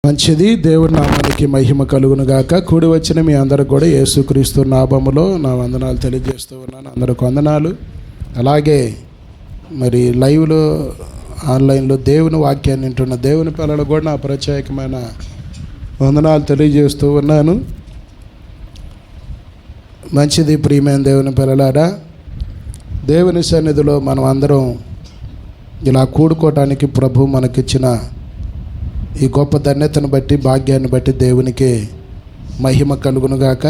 మంచిది. దేవుడి నామానికి మహిమ కలుగును గాక. కూడి వచ్చిన మీ అందరికి కూడా యేసుక్రీస్తు నామములో నా వందనాలు తెలియజేస్తూ ఉన్నాను. అందరికి వందనాలు. అలాగే మరి లైవ్లో ఆన్లైన్లో దేవుని వాక్యాన్ని వింటున్న దేవుని పిల్లలు కూడా నా ప్రత్యేకమైన వందనాలు తెలియజేస్తూ ఉన్నాను. మంచిది. ప్రియమైన దేవుని పిల్లలారా, దేవుని సన్నిధిలో మనం అందరం ఇలా కూడుకోవటానికి ప్రభు మనకిచ్చిన ఈ గొప్ప ధన్యతను బట్టి, భాగ్యాన్ని బట్టి దేవునికి మహిమ కలుగునుగాక.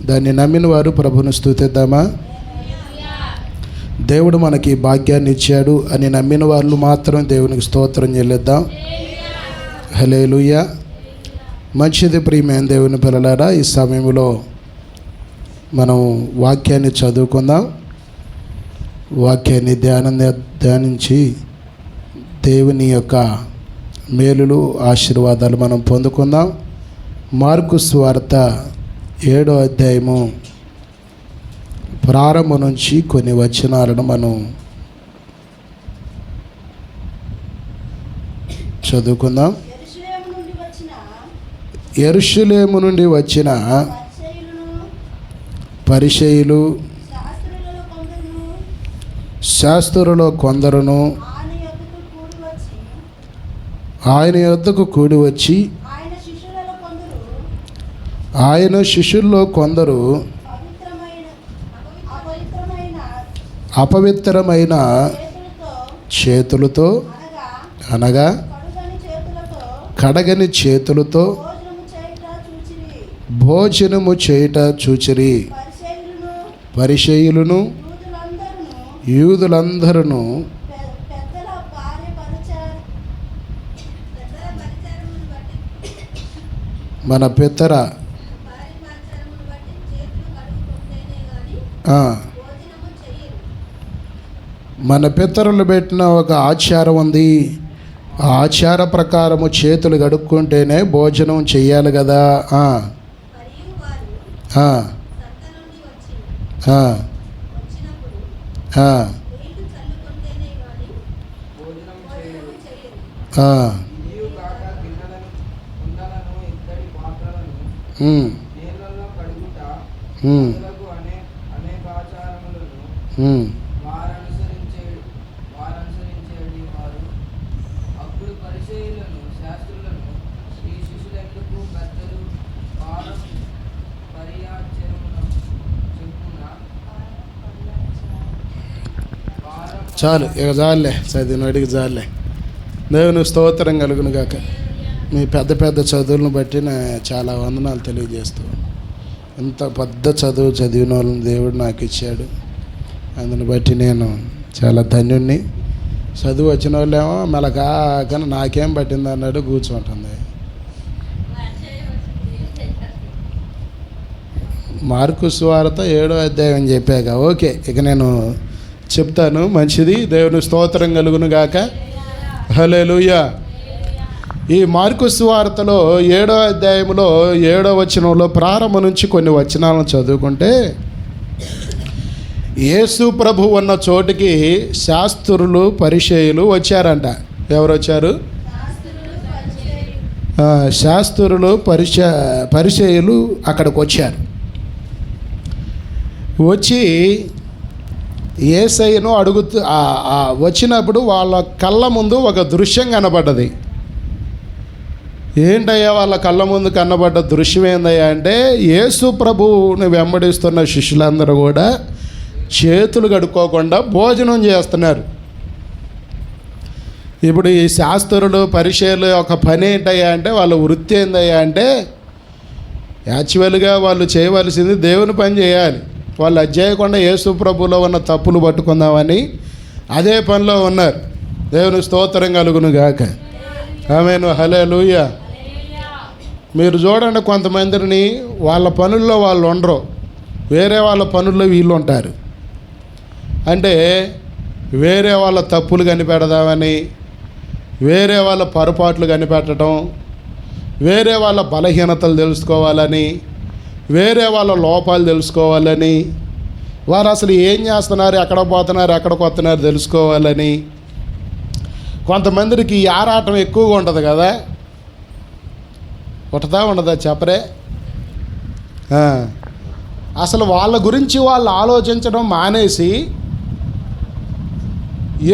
దాన్ని నమ్మిన వారు ప్రభుని స్తుతిద్దామా? దేవుడు మనకి భాగ్యాన్ని ఇచ్చాడు అని నమ్మిన వాళ్ళు మాత్రం దేవునికి స్తోత్రం చెల్లిద్దాం. హల్లెలూయా. మంచిది. ప్రియమైన దేవుని పిల్లలారా, ఈ సమయంలో మనం వాక్యాన్ని చదువుకుందాం. వాక్యాన్ని ధ్యానించి దేవుని యొక్క మేలులు, ఆశీర్వాదాలు మనం పొందుకుందాం. మార్కు సువార్త 7వ అధ్యాయము ప్రారంభం నుంచి కొన్ని వచనాలను మనం చదువుకుందాం. యెరూషలేము నుండి వచ్చిన పరిసయ్యులు, శాస్త్రులలో కొందరును ఆయన యొద్దకు కూడి వచ్చి, ఆయన శిష్యుల్లో కొందరు అపవిత్రమైన చేతులతో అనగా కడగని చేతులతో భోజనము చేయుట చూచిరి. పరిసయ్యులను యూదులందరూ మన పితర మన పితరులు పెట్టిన ఒక ఆచారం ఉంది. ఆ ఆచార ప్రకారము చేతులు కడుక్కుంటేనే భోజనం చెయ్యాలి కదా. చాలు, ఇక చాలులే, చదివినడికి చాలులే. దేవుని స్తోత్రం కలుగును గాక. మీ పెద్ద పెద్ద చదువులను బట్టి నేను చాలా వందనాలు తెలియజేస్తూ, ఇంత పెద్ద చదువు చదివిన వాళ్ళని దేవుడు నాకు ఇచ్చాడు. అందుని బట్టి నేను చాలా ధన్యుణ్ణి. చదువు వచ్చిన వాళ్ళేమో మెలకాకని నాకేం పట్టింది అన్నాడు కూర్చుంటుంది. మార్కు సువార్త 7వ అధ్యాయం అని చెప్పాక ఓకే, ఇక నేను చెప్తాను. మంచిది. దేవుని స్తోత్రం కలుగును గాక. హల్లెలూయా. ఈ మార్కు సువార్తలో 7వ అధ్యాయంలో 7వ వచనంలో ప్రారంభం నుంచి కొన్ని వచనాలను చదువుకుంటే, యేసు ప్రభు ఉన్న చోటికి శాస్త్రులు, పరిసయ్యులు వచ్చారంట. ఎవరు వచ్చారు? శాస్త్రులు, పరిసయ్యులు అక్కడికి వచ్చారు. వచ్చి యేసయ్యను అడుగుతూ వచ్చినప్పుడు వాళ్ళ కళ్ళ ముందు ఒక దృశ్యం కనబడ్డది. ఏంటయ్యా వాళ్ళ కళ్ళ ముందు కనబడ్డ దృశ్యం ఏందయ్యా అంటే, యేసు ప్రభువుని వెంబడిస్తున్న శిష్యులందరూ కూడా చేతులు కడుక్కోకుండా భోజనం చేస్తున్నారు. ఇప్పుడు ఈ శాస్త్రులు, పరిసయ్యుల యొక్క పని ఏంటయ్యా అంటే, వాళ్ళ వృత్తి ఏందయ్యా అంటే, యాక్చువల్గా వాళ్ళు చేయవలసింది దేవుని పని చేయాలి. వాళ్ళు అది చేయకుండా యేసు ప్రభువులో ఉన్న తప్పులు పట్టుకుందామని అదే పనిలో ఉన్నారు. దేవుని స్తోత్రం కలుగును గాక. ఆమేన్. హల్లెలూయా. మీరు చూడండి, కొంతమందిని వాళ్ళ పనుల్లో వాళ్ళు ఉండరు, వేరే వాళ్ళ పనుల్లో వీళ్ళు ఉంటారు. అంటే వేరే వాళ్ళ తప్పులు కనిపెడదామని, వేరే వాళ్ళ పొరపాట్లు కనిపెట్టడం, వేరే వాళ్ళ బలహీనతలు తెలుసుకోవాలని, వేరే వాళ్ళ లోపాలు తెలుసుకోవాలని, వారు అసలు ఏం చేస్తున్నారు, ఎక్కడ పోతున్నారు, ఎక్కడికి వస్తున్నారు తెలుసుకోవాలని, కొంతమందికి ఈ ఆరాటం ఎక్కువగా ఉంటుంది కదా. పుట్టదా ఉండదా చెప్పరే? అసలు వాళ్ళ గురించి వాళ్ళు ఆలోచించడం మానేసి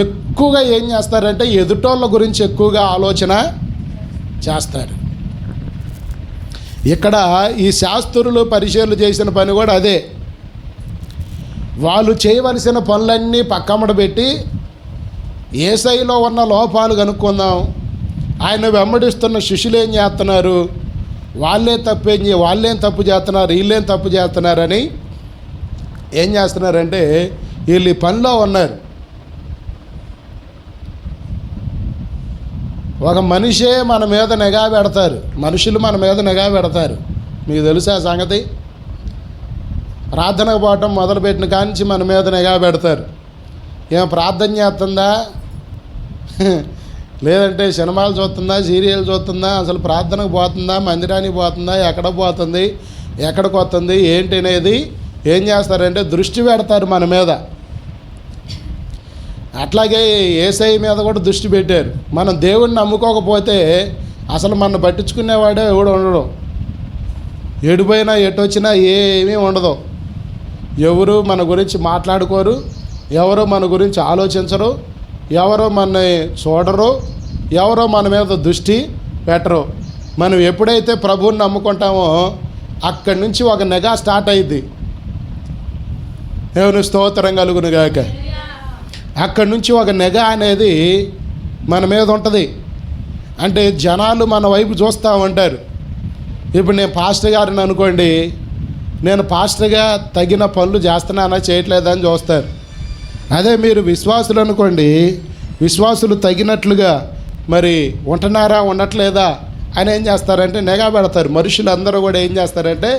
ఎక్కువగా ఏం చేస్తారంటే ఎదుటోళ్ళ గురించి ఎక్కువగా ఆలోచన చేస్తారు. ఇక్కడ ఈ శాస్త్రులు పరిచర్లు చేసిన పని కూడా అదే. వాళ్ళు చేయవలసిన పనులన్నీ పక్కమ్మడ పెట్టి యేసయ్యలో ఉన్న లోపాలు కనుక్కుందాం, ఆయన వెంబడిస్తున్న శిష్యులు ఏం చేస్తున్నారు, వాళ్ళేం తప్పు చేస్తున్నారు, వీళ్ళేం తప్పు చేస్తున్నారని ఏం చేస్తున్నారంటే వీళ్ళు ఈ పనిలో ఉన్నారు. ఒక మనిషే మన మీద నిఘా పెడతారు, మనుషులు మన మీద నిఘా పెడతారు. మీకు తెలుసా సంగతి? ప్రార్థనకు పోవటం మొదలుపెట్టిన కానించి మన మీద నిఘా పెడతారు. ఏం ప్రార్థన చేస్తుందా, లేదంటే సినిమాలు చూస్తుందా, సీరియల్ చూస్తుందా, అసలు ప్రార్థనకు పోతుందా, మందిరానికి పోతుందా, ఎక్కడ పోతుంది, ఎక్కడికి వస్తుంది ఏంటి అనేది ఏం చేస్తారంటే దృష్టి పెడతారు మన మీద. అట్లాగే యేసయ్య మీద కూడా దృష్టి పెట్టారు. మనం దేవుడిని నమ్ముకోకపోతే అసలు మనం పట్టించుకునేవాడే ఎవడు ఉండడు. ఎడిపోయినా ఎటు వచ్చినా ఏమీ ఉండదు. ఎవరు మన గురించి మాట్లాడుకోరు, ఎవరో మన గురించి ఆలోచించరు, ఎవరో మనని చూడరు, ఎవరో మన మీద దృష్టి పెట్టరు. మనం ఎప్పుడైతే ప్రభువుని నమ్ముకుంటామో అక్కడి నుంచి ఒక నిఘా స్టార్ట్ అయ్యిద్ది. దేవుని స్తోత్రం కలుగును గాక. అక్కడి నుంచి ఒక నిఘా అనేది మన మీద ఉంటుంది. అంటే జనాలు మన వైపు చూస్తూ ఉంటారు. ఇప్పుడు నేను పాస్టర్ గారిని అనుకోండి, నేను పాస్టర్గా తగిన పనులు చేస్తున్నానా చేయట్లేదా అని చూస్తారు. అదే మీరు విశ్వాసులు అనుకోండి, విశ్వాసులు తగినట్లుగా మరి ఉంటున్నారా ఉండట్లేదా అని ఏం చేస్తారంటే నిఘా పెడతారు. మనుషులందరూ కూడా ఏం చేస్తారంటే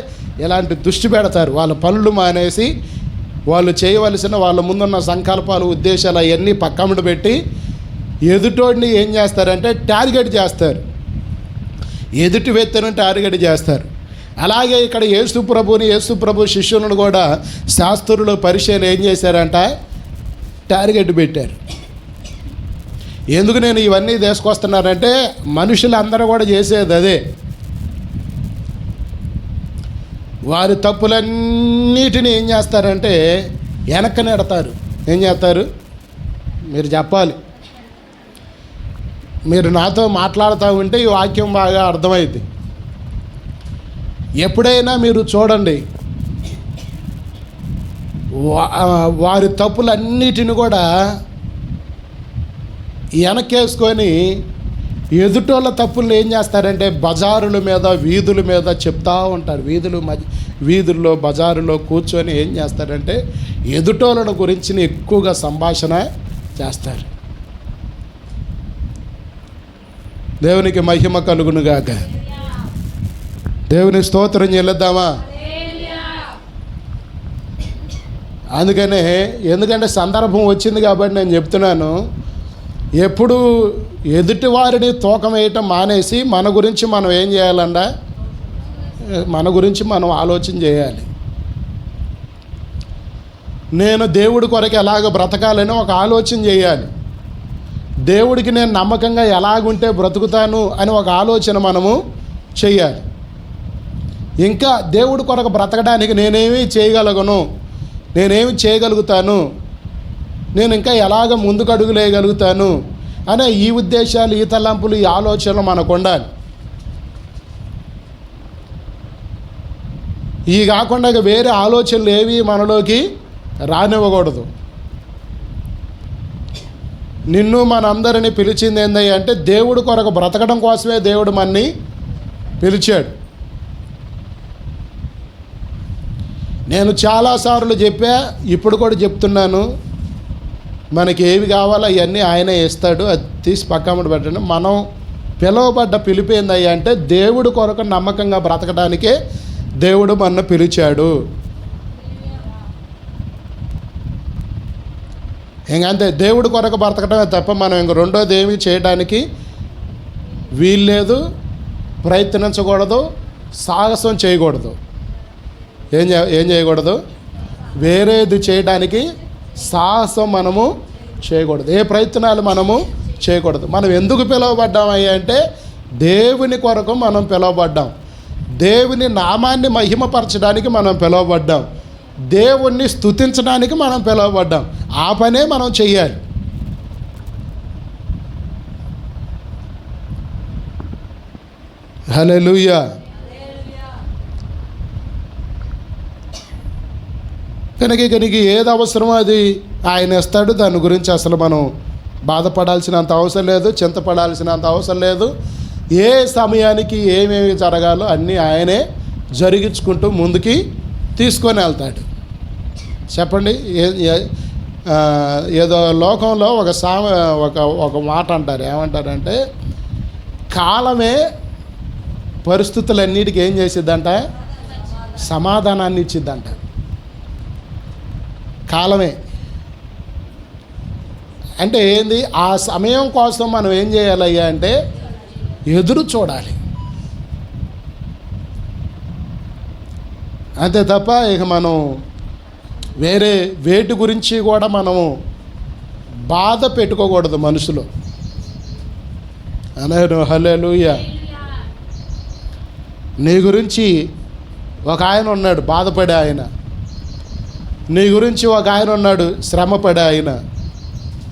ఇలాంటి దృష్టి పెడతారు. వాళ్ళ పనులు మానేసి వాళ్ళు చేయవలసిన వాళ్ళ ముందున్న సంకల్పాలు, ఉద్దేశాలు అవన్నీ పక్కన పెట్టి ఎదుటోడిని ఏం చేస్తారంటే టార్గెట్ చేస్తారు, ఎదుటి వ్యక్తిని టార్గెట్ చేస్తారు. అలాగే ఇక్కడ యేసు ప్రభు శిష్యులను కూడా శాస్త్రులు పరిచయం ఏం చేశారంట, టార్గెట్ పెట్టారు. ఎందుకు నేను ఇవన్నీ తీసుకొస్తున్నానంటే మనుషులందరూ కూడా చేసేది అదే. వారి తప్పులన్నిటినీ ఏం చేస్తారంటే వెనక్కి నెడతారు. ఏం చేస్తారు మీరు చెప్పాలి. మీరు నాతో మాట్లాడుతూ ఉంటే ఈ వాక్యం బాగా అర్థమైంది. ఎప్పుడైనా మీరు చూడండి, వారి తప్పులన్నిటిని కూడా వెనకేసుకొని ఎదుటోళ్ళ తప్పులను ఏం చేస్తారంటే బజారుల మీద, వీధుల మీద చెప్తూ ఉంటారు. వీధుల్లో బజారులో కూర్చొని ఏం చేస్తారంటే ఎదుటోళ్ళ గురించి ఎక్కువగా సంభాషణ చేస్తారు. దేవునికి మహిమ కలుగునుగాక. దేవుని స్తోత్రం చెల్లిద్దామా? అందుకనే ఎందుకంటే సందర్భం వచ్చింది కాబట్టి నేను చెప్తున్నాను. ఎప్పుడు ఎదుటివారిని తూకం వేయటం మానేసి మన గురించి మనం ఏం చేయాలంట, మన గురించి మనం ఆలోచన చేయాలి. నేను దేవుడి కొరకు ఎలాగ బ్రతకాలని ఒక ఆలోచన చేయాలి. దేవుడికి నేను నమ్మకంగా ఎలాగుంటే బ్రతుకుతాను అని ఒక ఆలోచన మనము చేయాలి. ఇంకా దేవుడి కొరకు బ్రతకడానికి నేనేమి చేయగలను, నేనేమి చేయగలుగుతాను, నేను ఇంకా ఎలాగ ముందుకు అడుగులేయగలుగుతాను అనే ఈ ఉద్దేశాలు, ఈ తలంపులు, ఈ ఆలోచనలు మనకు ఉండాలి. ఈ కాకుండా వేరే ఆలోచనలు ఏవి మనలోకి రానివ్వకూడదు. నిన్ను మనందరినీ పిలిచింది ఏందయ్య అంటే దేవుడి కొరకు బ్రతకడం కోసమే దేవుడు మనని పిలిచాడు. నేను చాలాసార్లు చెప్పా, ఇప్పుడు కూడా చెప్తున్నాను, మనకి ఏవి కావాలో అవన్నీ ఆయనే ఇస్తాడు. అది తీసి పక్కన పెట్టండి. మనం పిలువబడ్డ పిలుపు ఏందయ్యా అంటే దేవుడి కొరకు నమ్మకంగా బ్రతకడానికే దేవుడు మనను పిలిచాడు. ఇంకంతే, దేవుడి కొరకు బ్రతకడమే తప్ప మనం ఇంక రెండోది ఏమి చేయడానికి వీల్లేదు, ప్రయత్నించకూడదు, సాహసం చేయకూడదు. ఏం చేయకూడదు, వేరేది చేయడానికి సాహసం మనము చేయకూడదు, ఏ ప్రయత్నాలు మనము చేయకూడదు. మనం ఎందుకు పిలువబడ్డామయ్యా అంటే దేవుని కొరకు మనం పిలువబడ్డాం. దేవుని నామాన్ని మహిమపరచడానికి మనం పిలువబడ్డాం. దేవుణ్ణి స్తుతించడానికి మనం పిలువబడ్డాం. ఆ పనే మనం చెయ్యాలి. హల్లెలూయా. కనుక ఏది అవసరమో అది ఆయన ఇస్తాడు. దాని గురించి అసలు మనం బాధపడాల్సినంత అవసరం లేదు, చింతపడాల్సినంత అవసరం లేదు. ఏ సమయానికి ఏమేమి జరగాలో అన్నీ ఆయనే జరిగించుకుంటూ ముందుకి తీసుకొని వెళ్తాడు. చెప్పండి. ఏదో లోకంలో ఒక మాట అంటారు. ఏమంటారంటే, కాలమే పరిస్థితులన్నిటికీ ఏం చేసిద్దంట? సమాధానాన్ని ఇచ్చిద్దంట. కాలమే అంటే ఏంది? ఆ సమయం కోసం మనం ఏం చేయాలయ్యా అంటే ఎదురు చూడాలి. అంతే తప్ప ఇక మనం వేరే వేటి గురించి కూడా మనము బాధ పెట్టుకోకూడదు మనసులో. అన్నారు హల్లెలూయా. నీ గురించి ఒక ఆయన ఉన్నాడు బాధపడే ఆయన. నీ గురించి ఒక ఆయన ఉన్నాడు శ్రమపడే ఆయన.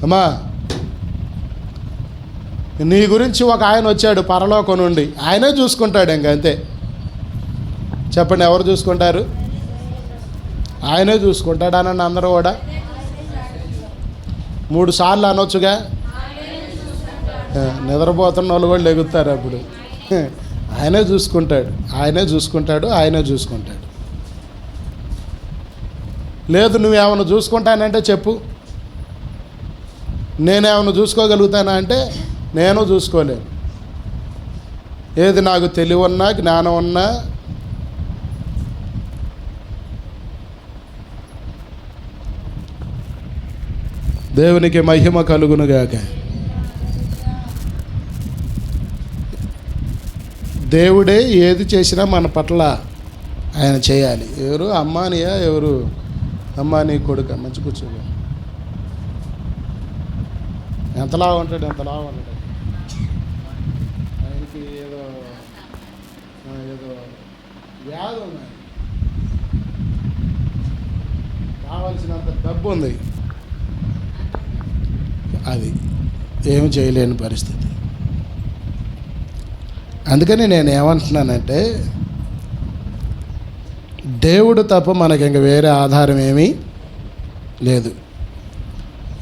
అమ్మా, నీ గురించి ఒక ఆయన వచ్చాడు పరలోకం నుండి. ఆయనే చూసుకుంటాడు. ఇంకంతే. చెప్పండి, ఎవరు చూసుకుంటారు? ఆయనే చూసుకుంటాడు. అనండి అందరూ కూడా 3 సార్లు అనొచ్చుగా. నిద్రపోతున్న వాళ్ళు కూడా లెగుతారు అప్పుడు. ఆయనే చూసుకుంటాడు, ఆయనే చూసుకుంటాడు, ఆయనే చూసుకుంటాడు. లేదు నువ్వేమైనా చూసుకుంటానంటే చెప్పు. నేనేమైనా చూసుకోగలుగుతానా అంటే నేను చూసుకోలేను. ఏది నాకు తెలివి ఉన్నా జ్ఞానం ఉన్నా దేవునికి మహిమ కలుగునుగాక. దేవుడే ఏది చేసినా మన పట్ల ఆయన చేయాలి. ఎవరు అమ్మానియా? ఎవరు అమ్మాని కొడుక? మంచి కూర్చోగా. ఎంతలా ఉంటాడు, ఎంతలా ఉంటాడు. ఆయనకి ఏదో వ్యాధి ఉన్నాయి, కావాల్సినంత డబ్బు ఉంది, అది ఏమి చేయలేని పరిస్థితి. అందుకని నేను ఏమంటున్నానంటే, దేవుడు తప్ప మనకి ఇంక వేరే ఆధారం ఏమీ లేదు.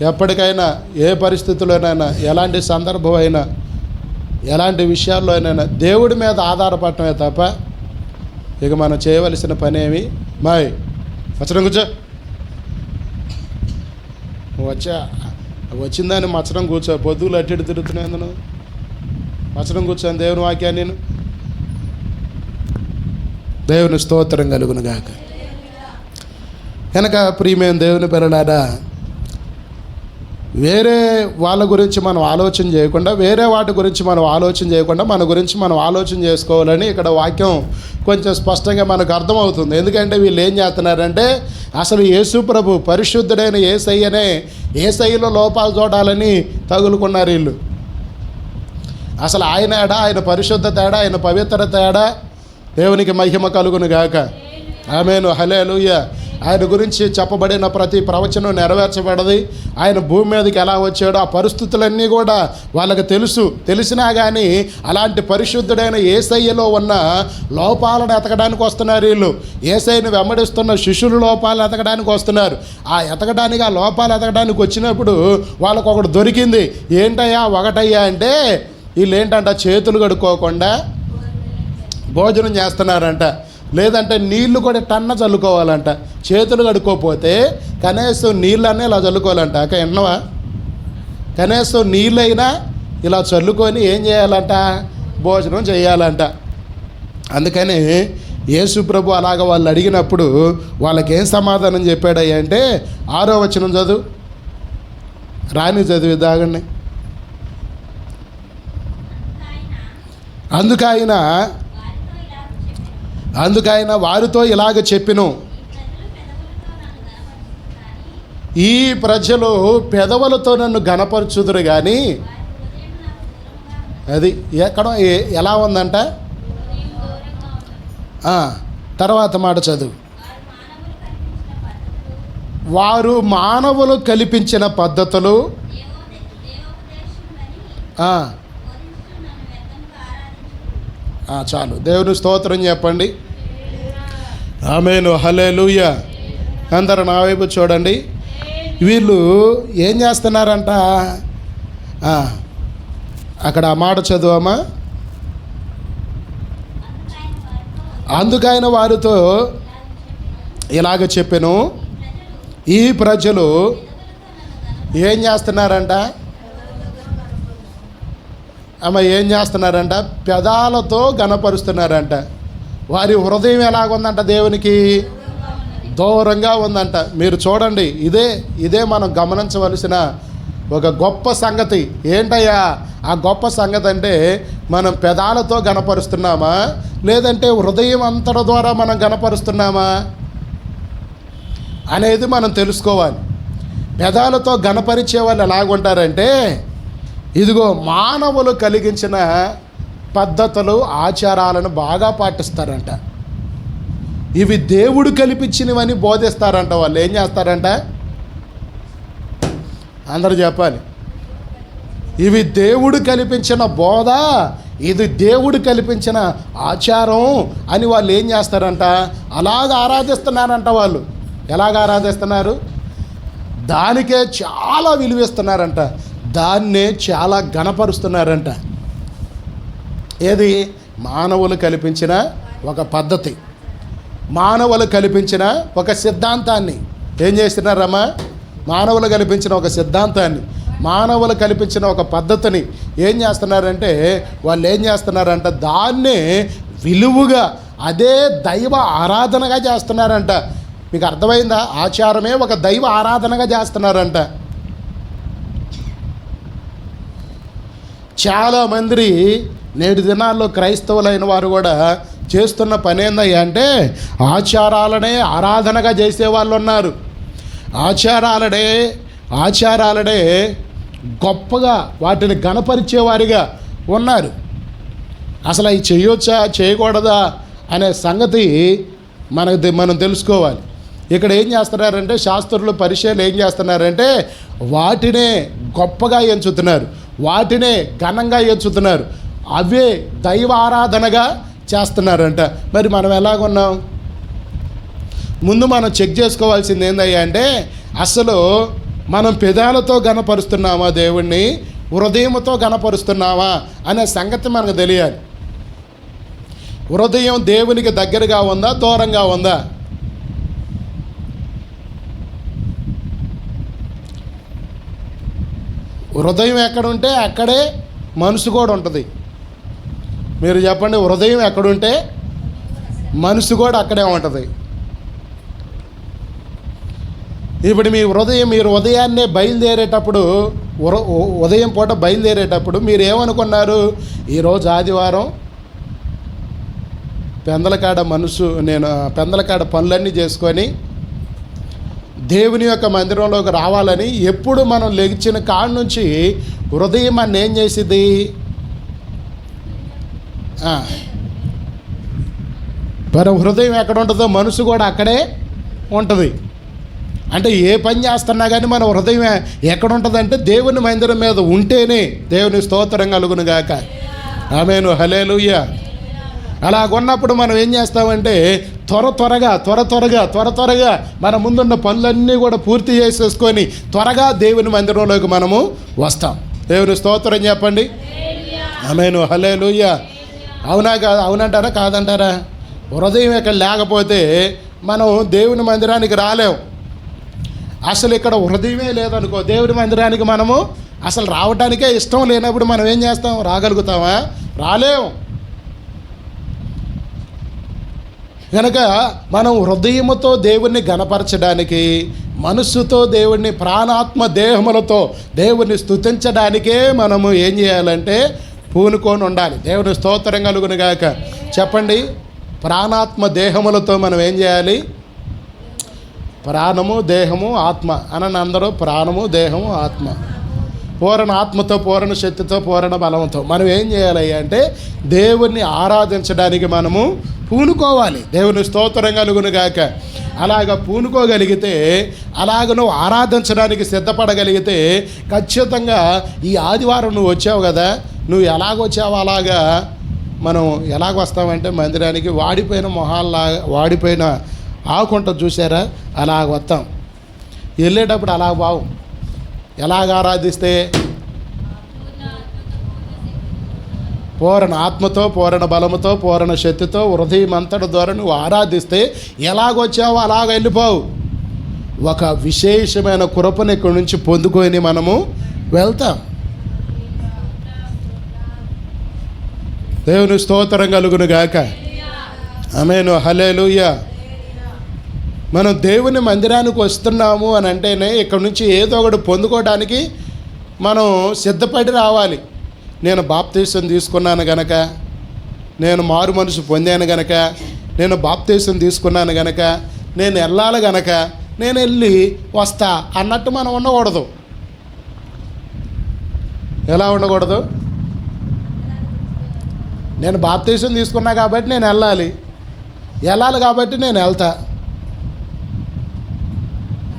ఎప్పటికైనా ఏ పరిస్థితుల్లోనైనా ఎలాంటి సందర్భం అయినా ఎలాంటి విషయాల్లోనైనా దేవుడి మీద ఆధారపడటమే తప్ప ఇక మనం చేయవలసిన పని ఏమి మాయ్ మచ్చరం కూర్చో. వచ్చిందని మచ్చరం కూర్చో. పొద్దులు అట్టి తిరుగుతున్నాయి. నువ్వు మచ్చరం కూర్చొని దేవుని వాక్యాన్ని నేను దేవుని స్తోత్రం కలుగును గాక. కనుక ప్రియమైన దేవుని పిల్లలారా, వేరే వాళ్ళ గురించి మనం ఆలోచన చేయకుండా, వేరే వాటి గురించి మనం ఆలోచన చేయకుండా మన గురించి మనం ఆలోచన చేసుకోవాలని ఇక్కడ వాక్యం కొంచెం స్పష్టంగా మనకు అర్థమవుతుంది. ఎందుకంటే వీళ్ళు ఏం చేస్తున్నారంటే, అసలు యేసు ప్రభు పరిశుద్ధుడైన యేసయ్యలో లోపాలు చూడాలని తగులుకున్నారు వీళ్ళు. అసలు ఆయన ఏడా, ఆయన పరిశుద్ధత ఏడా, ఆయన పవిత్రత ఏడా? దేవునికి మహిమ కలుగును గాక. ఆమేను హల్లెలూయా. ఆయన గురించి చెప్పబడిన ప్రతి ప్రవచనం నెరవేర్చబడది. ఆయన భూమి మీదకి ఎలా వచ్చాడో ఆ పరిస్థితులన్నీ కూడా వాళ్ళకి తెలిసినా కానీ అలాంటి పరిశుద్ధుడైన యేసయ్యలో ఉన్న లోపాలను ఎతకడానికి వస్తున్నారు వీళ్ళు. యేసయ్యను వెంబడిస్తున్న శిష్యుల లోపాలను ఎతకడానికి వస్తున్నారు. ఆ లోపాలు ఎతకడానికి వచ్చినప్పుడు వాళ్ళకు ఒకటి దొరికింది. ఏంటయ్యా ఒకటయ్యా అంటే, వీళ్ళు ఏంటంట చేతులు కడుక్కోకుండా భోజనం చేస్తున్నారంట. లేదంటే నీళ్లు కూడా టన్న చల్లుకోవాలంట. చేతులు కడుక్కోపోతే కనీసం నీళ్ళనే ఇలా చల్లుకోవాలంట. ఎన్నవా కనీసం నీళ్ళైనా ఇలా చల్లుకొని ఏం చేయాలంట? భోజనం చేయాలంట. అందుకని యేసు ప్రభు అలాగ వాళ్ళు అడిగినప్పుడు వాళ్ళకేం సమాధానం చెప్పాడయ్యా అంటే, 6వ వచనం చదువు. రాని చదివి దాగండి. అందుకైనా వారితో ఇలాగ చెప్పెను, ఈ ప్రజలు పెదవులతో నన్ను ఘనపరచుదురు కానీ అది ఎక్కడ ఎలా ఉందంట? తర్వాత మాట చదువు. వారు మానవులు కల్పించిన పద్ధతులు చాలు. దేవుని స్తోత్రం చెప్పండి. ఆమేను, హల్లెలూయా. అందరూ నా వైపు చూడండి. వీళ్ళు ఏం చేస్తున్నారంట? అక్కడ ఆ మాట చదువమ్మా. అందుకైన వారితో ఇలాగ చెప్పెను, ఈ ప్రజలు ఏం చేస్తున్నారంట? ఏం చేస్తున్నారంట? పెదాలతో గణపరుస్తున్నారంట. వారి హృదయం ఎలాగుందంట? దేవునికి దూరంగా ఉందంట. మీరు చూడండి, ఇదే మనం గమనించవలసిన ఒక గొప్ప సంగతి. ఏంటయ్యా ఆ గొప్ప సంగతి అంటే, మనం పెదాలతో గణపరుస్తున్నామా, లేదంటే హృదయం అంతటి ద్వారా మనం గణపరుస్తున్నామా అనేది మనం తెలుసుకోవాలి. పెదాలతో గణపరిచే వాళ్ళు ఎలాగుంటారంటే, ఇదిగో మానవులు కలిగించిన పద్ధతులు ఆచారాలను బాగా పాటిస్తారంట. ఇవి దేవుడు కల్పించినవని బోధిస్తారంట. వాళ్ళు ఏం చేస్తారంట? అందరూ చెప్పాలి. ఇవి దేవుడు కల్పించిన బోధ, ఇది దేవుడు కల్పించిన ఆచారం అని వాళ్ళు ఏం చేస్తారంట? అలాగ ఆరాధిస్తున్నారంట. వాళ్ళు ఎలాగ ఆరాధిస్తున్నారు? దానికే చాలా విలువిస్తున్నారంట, దాన్నే చాలా గణపరుస్తున్నారంట. ఏది? మానవులు కల్పించిన ఒక పద్ధతి, మానవులు కల్పించిన ఒక సిద్ధాంతాన్ని ఏం చేస్తున్నారమ్మా? మానవులు కల్పించిన ఒక సిద్ధాంతాన్ని, మానవులు కల్పించిన ఒక పద్ధతిని ఏం చేస్తున్నారంటే, వాళ్ళు ఏం చేస్తున్నారంట? దాన్నే విలువగా, అదే దైవ ఆరాధనగా చేస్తున్నారంట. మీకు అర్థమైందా? ఆచారమే ఒక దైవ ఆరాధనగా చేస్తున్నారంట. చాలామంది నేటి దినాల్లో క్రైస్తవులైన వారు కూడా చేస్తున్న పని ఏందయ్యా అంటే, ఆచారాలనే ఆరాధనగా చేసేవాళ్ళు ఉన్నారు. ఆచారాలనే గొప్పగా వాటిని గణపరిచేవారిగా ఉన్నారు. అసలు అవి చేయొచ్చా చేయకూడదా అనే సంగతి మనం తెలుసుకోవాలి. ఇక్కడ ఏం చేస్తున్నారంటే, శాస్త్రులు పరిచయాలు ఏం చేస్తున్నారంటే, వాటినే గొప్పగా ఎంచుతున్నారు, వాటినే ఘనంగా ఎంచుతున్నారు, అవే దైవ ఆరాధనగా చేస్తున్నారంట. మరి మనం ఎలాగున్నాం? ముందు మనం చెక్ చేసుకోవాల్సింది ఏందయ్యా అంటే, అసలు మనం పెదాలతో గణపరుస్తున్నామా దేవుణ్ణి, హృదయంతో గణపరుస్తున్నామా అనే సంగతి మనకు తెలియాలి. హృదయం దేవునికి దగ్గరగా ఉందా, దూరంగా ఉందా? హృదయం ఎక్కడుంటే అక్కడే మనసు కూడా ఉంటుంది. మీరు చెప్పండి, హృదయం ఎక్కడుంటే మనసు కూడా అక్కడే ఉంటుంది. ఇప్పుడు మీరు ఉదయాన్నే బయలుదేరేటప్పుడు, ఉదయం పూట బయలుదేరేటప్పుడు మీరు ఏమనుకున్నారు? ఈరోజు ఆదివారం, పెందలకాడ పనులన్నీ చేసుకొని దేవుని యొక్క మందిరంలోకి రావాలని ఎప్పుడు మనం లెగిచిన కాడ నుంచి హృదయం అన్న ఏం చేసిద్ది? మరి హృదయం ఎక్కడ ఉంటుందో మనసు కూడా అక్కడే ఉంటుంది. అంటే ఏ పని చేస్తున్నా కానీ మన హృదయం ఎక్కడ ఉంటుందంటే దేవుని మందిరం మీద ఉంటేనే దేవుని స్తోత్రం కలుగును గాక. ఆమేను, హల్లెలూయా. అలాగున్నప్పుడు మనం ఏం చేస్తామంటే, త్వరగా మన ముందున్న పనులన్నీ కూడా పూర్తి చేసేసుకొని త్వరగా దేవుని మందిరంలోకి మనము వస్తాం. దేవుని స్తోత్రం చెప్పండి. ఆమేను, హల్లెలూయా. అవునంటారా కాదంటారా? హృదయం ఇక్కడ లేకపోతే మనం దేవుని మందిరానికి రాలేం. అసలు ఇక్కడ హృదయమే లేదనుకో, దేవుని మందిరానికి మనము అసలు రావడానికే ఇష్టం లేనప్పుడు మనం ఏం చేస్తాం? రాగలుగుతామా? రాలేం. కనుక మనం హృదయముతో దేవుణ్ణి గణపరచడానికి, మనస్సుతో దేవుణ్ణి, ప్రాణాత్మ దేహములతో దేవుణ్ణి స్తుతించడానికే మనము ఏం చేయాలంటే పూనుకొని ఉండాలి. దేవుని స్తోత్రం కలుగును గాక. చెప్పండి, ప్రాణాత్మ దేహములతో మనం ఏం చేయాలి? ప్రాణము, దేహము, ఆత్మ అనండి అందరూ. ప్రాణము, దేహము, ఆత్మ. పూరణ ఆత్మతో, పూరణ శక్తితో, పూరణ బలంతో. మనం ఏం చేయాలి అంటే దేవుణ్ణి ఆరాధించడానికి మనము పూనుకోవాలి. దేవుని స్తోత్రం కలుగును గాక. అలాగ పూనుకోగలిగితే, అలాగ నువ్వు ఆరాధించడానికి సిద్ధపడగలిగితే ఖచ్చితంగా ఈ ఆదివారం నువ్వు వచ్చావు కదా, నువ్వు ఎలాగొచ్చావు అలాగా మనం ఎలాగొస్తామంటే మందిరానికి వాడిపోయిన మొహాల్లాగా, వాడిపోయిన ఆకుంట చూసారా, అలాగ వస్తాం. వెళ్ళేటప్పుడు అలా బావు. ఎలాగ ఆరాధిస్తే పూరణ ఆత్మతో, పూరణ బలముతో, పూరణ శక్తితో, హృదయం అంతటి ద్వారా నువ్వు ఆరాధిస్తే ఎలాగొచ్చావో అలాగ వెళ్ళిపోవు. ఒక విశేషమైన కృపను ఇక్కడి నుంచి పొందుకొని మనము వెళ్తాం. దేవుని స్తోత్రం కలుగును గాక. ఆమేన్, హల్లెలూయా. మనం దేవుని మందిరానికి వస్తున్నాము అని అంటేనే ఇక్కడ నుంచి ఏదో ఒకటి పొందుకోవడానికి మనం సిద్ధపడి రావాలి. నేను బాప్తీసం తీసుకున్నాను గనక, నేను మారు మనసు పొందాను గనక, నేను బాప్తీసం తీసుకున్నాను గనక, నేను వెళ్ళాలి గనక నేను వెళ్ళి వస్తా అన్నట్టు మనం ఉండకూడదు. ఎలా ఉండకూడదు? నేను బాప్తీసం తీసుకున్నా కాబట్టి నేను వెళ్ళాలి కాబట్టి నేను వెళ్తా,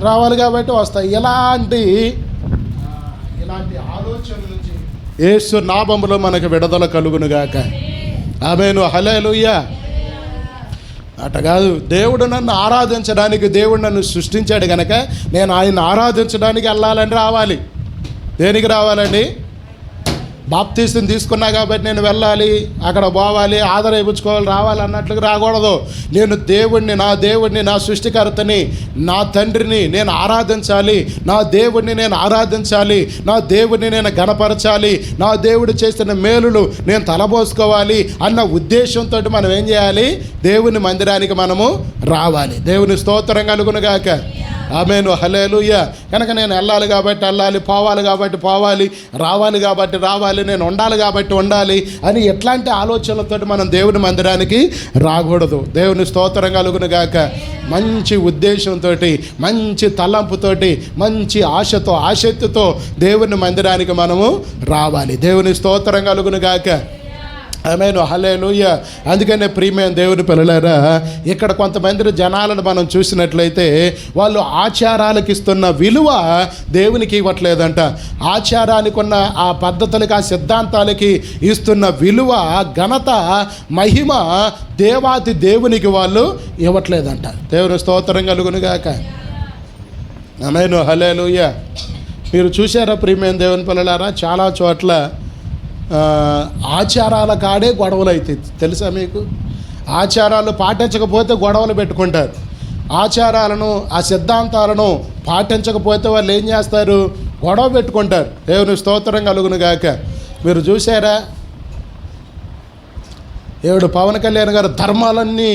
రావాలి కాబట్టి వస్తా. ఇలాంటి ఆలోచన నుంచి యేసు నామములో మనకు విడుదల కలుగునుగాక. ఆమేన్, హల్లెలూయా. అట కాదు, దేవుడు నన్ను ఆరాధించడానికి, దేవుడు నన్ను సృష్టించాడు కనుక నేను ఆయన ఆరాధించడానికి వెళ్ళాలని రావాలి. దేనికి రావాలండి? బాప్తీసం తీసుకున్నా కాబట్టి నేను వెళ్ళాలి, అక్కడ పోవాలి, ఆదరించుకోవాలి, రావాలి అన్నట్లుగా రాకూడదు. నేను దేవుణ్ణి, నా సృష్టికర్తని, నా తండ్రిని నేను ఆరాధించాలి, నా దేవుణ్ణి నేను ఆరాధించాలి, నా దేవుణ్ణి నేను గణపరచాలి, నా దేవుడు చేసిన మేలులు నేను తలబోసుకోవాలి అన్న ఉద్దేశంతో మనం ఏం చేయాలి? దేవుని మందిరానికి మనము రావాలి. దేవుని స్తోత్రం కలుగునుగాక. ఆమేన్, హల్లెలూయా. కనుక నేను వెళ్ళాలి కాబట్టి వెళ్ళాలి, పోవాలి కాబట్టి పోవాలి, రావాలి కాబట్టి రావాలి, నేను ఉండాలి కాబట్టి ఉండాలి అని ఎట్లాంటి ఆలోచనలతో మనం దేవుని మందిరానికి రాకూడదు. దేవుని స్తోత్రం కలుగును గాక. మంచి ఉద్దేశంతో, మంచి తలంపుతోటి, మంచి ఆశతో, ఆసక్తితో దేవుని మందిరానికి మనము రావాలి. దేవుని స్తోత్రం కలుగును గాక. ఆమేన్, హల్లెలూయా. అందుకనే ప్రియమైన దేవుని పిల్లలారా, ఇక్కడ కొంతమంది జనాలను మనం చూసినట్లయితే వాళ్ళు ఆచారాలకు ఇస్తున్న విలువ దేవునికి ఇవ్వట్లేదంట. ఆచారానికి ఉన్న ఆ పద్ధతులకి, ఆ సిద్ధాంతాలకి ఇస్తున్న విలువ, ఘనత, మహిమ దేవాతి దేవునికి వాళ్ళు ఇవ్వట్లేదంట. దేవుని స్తోత్రం కలుగునుగాక. ఆమేన్, హల్లెలూయా. మీరు చూసారా ప్రియమైన దేవుని పిల్లలారా, చాలా చోట్ల ఆచారాల కాడే గొడవలు అవుతాయి. తెలుసా మీకు? ఆచారాలు పాటించకపోతే గొడవలు పెట్టుకుంటారు. ఆచారాలను, ఆ సిద్ధాంతాలను పాటించకపోతే వాళ్ళు ఏం చేస్తారు? గొడవ పెట్టుకుంటారు. దేవుని స్తోత్రం కలుగును గాక. మీరు చూసారా, ఏడు పవన్ కళ్యాణ్ గారు ధర్మాలన్నీ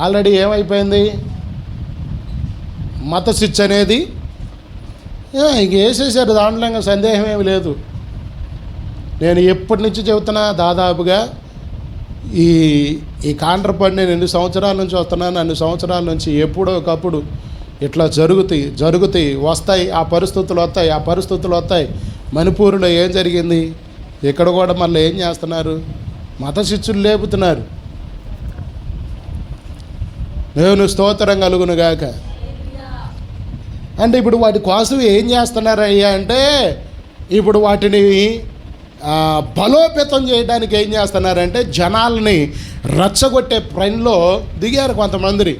ఆల్రెడీ ఏమైపోయింది? మత శిక్ష అనేది ఇంక వేసేసారు. దాంట్లో ఇంకా సందేహం ఏమి లేదు. నేను ఎప్పటి నుంచి చెబుతున్నా, దాదాపుగా ఈ కాండ్రపడి నేను ఎన్ని సంవత్సరాల నుంచి వస్తున్నాను, అన్ని సంవత్సరాల నుంచి ఎప్పుడో ఒకప్పుడు ఇట్లా జరుగుతాయి, వస్తాయి, ఆ పరిస్థితులు వస్తాయి. మణిపూర్లో ఏం జరిగింది? ఇక్కడ కూడా మళ్ళీ ఏం చేస్తున్నారు? మత శిక్షులు లేపుతున్నారు. దేవుని స్తోత్రం కలుగును గాక. అంటే ఇప్పుడు వాటి కోసం ఏం చేస్తున్నారయ్యా అంటే, ఇప్పుడు వాటిని బలోపేతం చేయడానికి ఏం చేస్తున్నారంటే జనాల్ని రెచ్చగొట్టే పనిలో దిగారు కొంతమంది.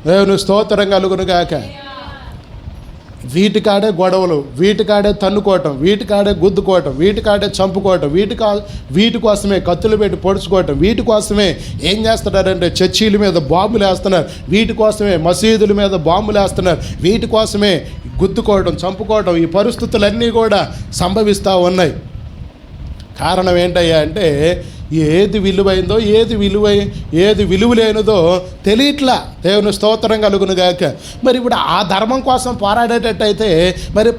దేవుని స్తోత్రం కలుగును గాక. వీటికాడే గొడవలు, వీటికాడే తన్నుకోవటం, వీటికాడే గుద్దుకోవటం, వీటికాడే చంపుకోవటం, వీటి కోసమే కత్తులు పెట్టి పొడుచుకోవటం, వీటి కోసమే ఏం చేస్తున్నారంటే చర్చీల మీద బాంబులు వేస్తున్నారు, వీటి కోసమే మసీదుల మీద బాంబులు వేస్తున్నారు, వీటి కోసమే గుద్దుకోవడం, చంపుకోవడం, ఈ పరిస్థితులన్నీ కూడా సంభవిస్తూ ఉన్నాయి. కారణం ఏంటయ్యా అంటే ఏది విలువైందో, ఏది విలువ లేనిదో తెలియట్లా. దేవుని స్తోత్రం కలుగును గాక. మరి ఇప్పుడు ఆ ధర్మం కోసం పోరాడేటట్టయితే, మరి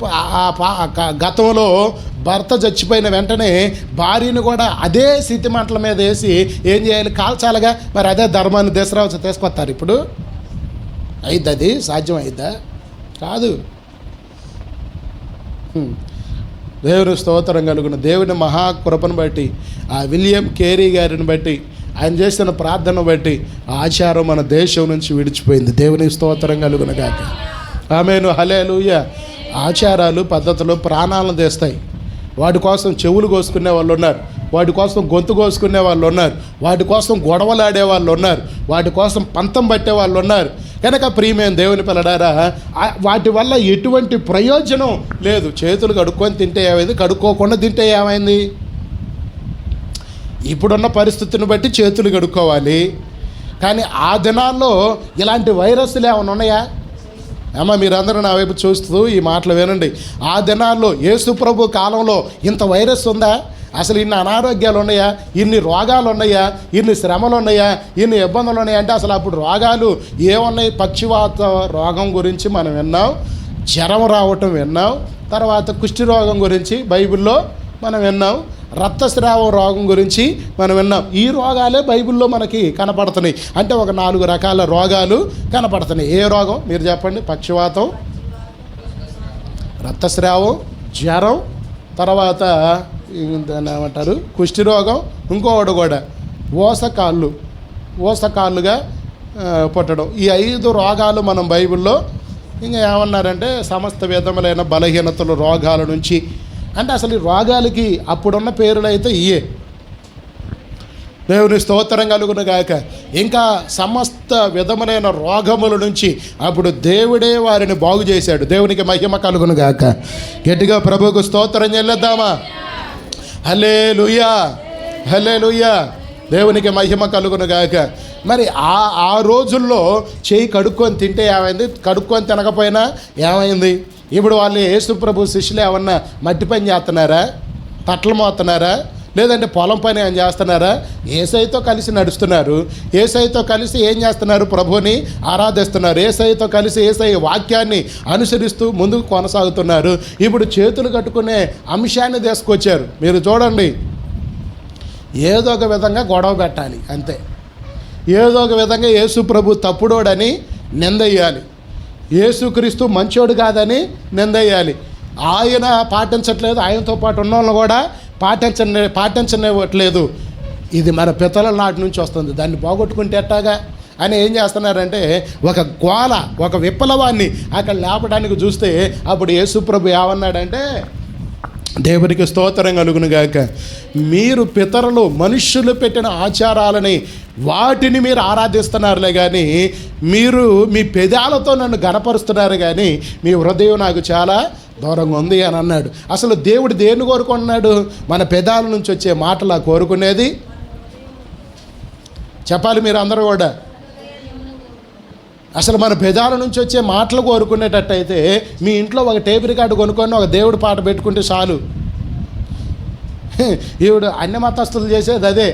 గతంలో భర్త చచ్చిపోయిన వెంటనే భార్యను కూడా అదే స్థితి మంటల మీద వేసి ఏం చేయాలి? కాల్చాలిగా. మరి అదే ధర్మాన్ని తీసుకొస్తారు. ఇప్పుడు అయిద్ది? అది సాధ్యం అయిద్దా? కాదు. దేవుని స్తోత్రం కలుగును. దేవుని మహాకృపను బట్టి, ఆ విలియం కేరీ గారిని బట్టి, ఆయన చేసిన ప్రార్థన బట్టి ఆచారం మన దేశం నుంచి విడిచిపోయింది. దేవుని స్తోత్రం కలుగును గాక. ఆమేను, హల్లెలూయా. ఆచారాలు, పద్ధతులు ప్రాణాలను తెస్తాయి. వాటి కోసం చెవులు కోసుకునే వాళ్ళు ఉన్నారు, వాటి కోసం గొంతు కోసుకునే వాళ్ళు ఉన్నారు, వాటి కోసం గొడవలాడే వాళ్ళు ఉన్నారు, వాటి కోసం పంతం పట్టే వాళ్ళు ఉన్నారు. కనుక ప్రియమైన దేవుని పిల్లడారా, వాటి వల్ల ఎటువంటి ప్రయోజనం లేదు. చేతులు కడుక్కొని తింటే ఏమైంది, కడుక్కోకుండా తింటే ఏమైంది? ఇప్పుడున్న పరిస్థితిని బట్టి చేతులు కడుక్కోవాలి. కానీ ఆ దినాల్లో ఇలాంటి వైరస్లు ఏమైనా ఉన్నాయా? అమ్మ, మీరందరూ నా వైపు చూస్తూ ఈ మాటలు వినండి. ఆ దినాల్లో యేసు ప్రభు కాలంలో ఇంత వైరస్ ఉందా? అసలు ఇన్ని అనారోగ్యాలు ఉన్నాయా? ఇన్ని రోగాలు ఉన్నాయా? ఇన్ని శ్రమలు ఉన్నాయా? ఇన్ని ఇబ్బందులు ఉన్నాయా? అంటే అసలు అప్పుడు రోగాలు ఏమున్నాయి? పక్షవాత రోగం గురించి మనం విన్నాం, జ్వరం రావటం విన్నాం, తర్వాత కుష్టి రోగం గురించి బైబిల్లో మనం విన్నాం, రక్తస్రావం రోగం గురించి మనం విన్నాం. ఈ రోగాలే బైబిల్లో మనకి కనపడుతున్నాయి. అంటే ఒక 4 రకాల రోగాలు కనపడుతున్నాయి. ఏ రోగం మీరు చెప్పండి? పక్షవాతం, రక్తస్రావం, జ్వరం, తర్వాత దాన్ని ఏమంటారు, కుష్టి రోగం, ఇంకొకటి కూడా ఓసకాళ్ళుగా పుట్టడం. ఈ 5 రోగాలు మనం బైబిల్లో ఇంకా ఏమన్నారంటే సమస్త విధములైన బలహీనతలు, రోగాల నుంచి. అంటే అసలు ఈ రోగాలకి అప్పుడున్న పేర్లు అయితే ఇయే. దేవుని స్తోత్రం కలుగును గాక. ఇంకా సమస్త విధములైన రోగముల నుంచి అప్పుడు దేవుడే వారిని బాగు చేశాడు. దేవునికి మహిమ కలుగును గాక. గట్టిగా ప్రభువుకు స్తోత్రం చెల్లిద్దామా? హల్లెలూయా, హల్లెలూయా. దేవునికి మహిమ కలుగును గాక. మరి ఆ రోజుల్లో చేయి కడుక్కొని తింటే ఏమైంది? కడుక్కొని తినకపోయినా ఏమైంది? ఇప్పుడు వాళ్ళు యేసు ప్రభు శిష్యులు ఏమన్నా మట్టి పని చేస్తున్నారా? తట్టలు మోస్తున్నారా? లేదంటే పొలం పని ఏం చేస్తున్నారా? యేసయ్యతో కలిసి నడుస్తున్నారు. యేసయ్యతో కలిసి ఏం చేస్తున్నారు? ప్రభువుని ఆరాధిస్తున్నారు. యేసయ్యతో కలిసి యేసయ్య వాక్యాన్ని అనుసరిస్తూ ముందుకు కొనసాగుతున్నారు. ఇప్పుడు చేతులు కట్టుకునే అంశాన్ని తీసుకొచ్చారు. మీరు చూడండి, ఏదో ఒక విధంగా గొడవ పెట్టాలి అంతే. ఏదో ఒక విధంగా యేసు ప్రభు తప్పుడోడని నిందయ్యాలి, యేసుక్రీస్తు మంచోడు కాదని నిందయ్యాలి. ఆయన పాటించట్లేదు, ఆయనతో పాటు ఉన్న వాళ్ళని కూడా పాటించనివ్వట్లేదు. ఇది మన పితల నాటి నుంచి వస్తుంది, దాన్ని పోగొట్టుకుంటే ఎట్టాగా అని ఏం చేస్తున్నారంటే ఒక గోల, ఒక విప్లవాన్ని అక్కడ లేపడానికి చూస్తే అప్పుడు యేసుప్రభు ఏమన్నాడంటే, దేవునికి స్తోత్రం కలుగును గాక, మీరు పితరులు మనుష్యులు పెట్టిన ఆచారాలని వాటిని మీరు ఆరాధిస్తున్నారులే కానీ మీరు మీ పెదాలతో నన్ను గణపరుస్తున్నారు కానీ మీ హృదయం నాకు చాలా దూరంగా ఉంది అని అన్నాడు. అసలు దేవుడు దేన్ని కోరుకుంటున్నాడు? మన పెదాల నుంచి వచ్చే మాటలా కోరుకునేది? చెప్పాలి మీరు అందరూ కూడా. అసలు మన పెదాల నుంచి వచ్చే మాటలు కోరుకునేటట్టయితే మీ ఇంట్లో ఒక టేప్ రికార్డు కొనుక్కొని ఒక దేవుడి పాట పెట్టుకుంటే చాలు. ఈవిడ అన్ని మతస్థులు చేసేది అదే,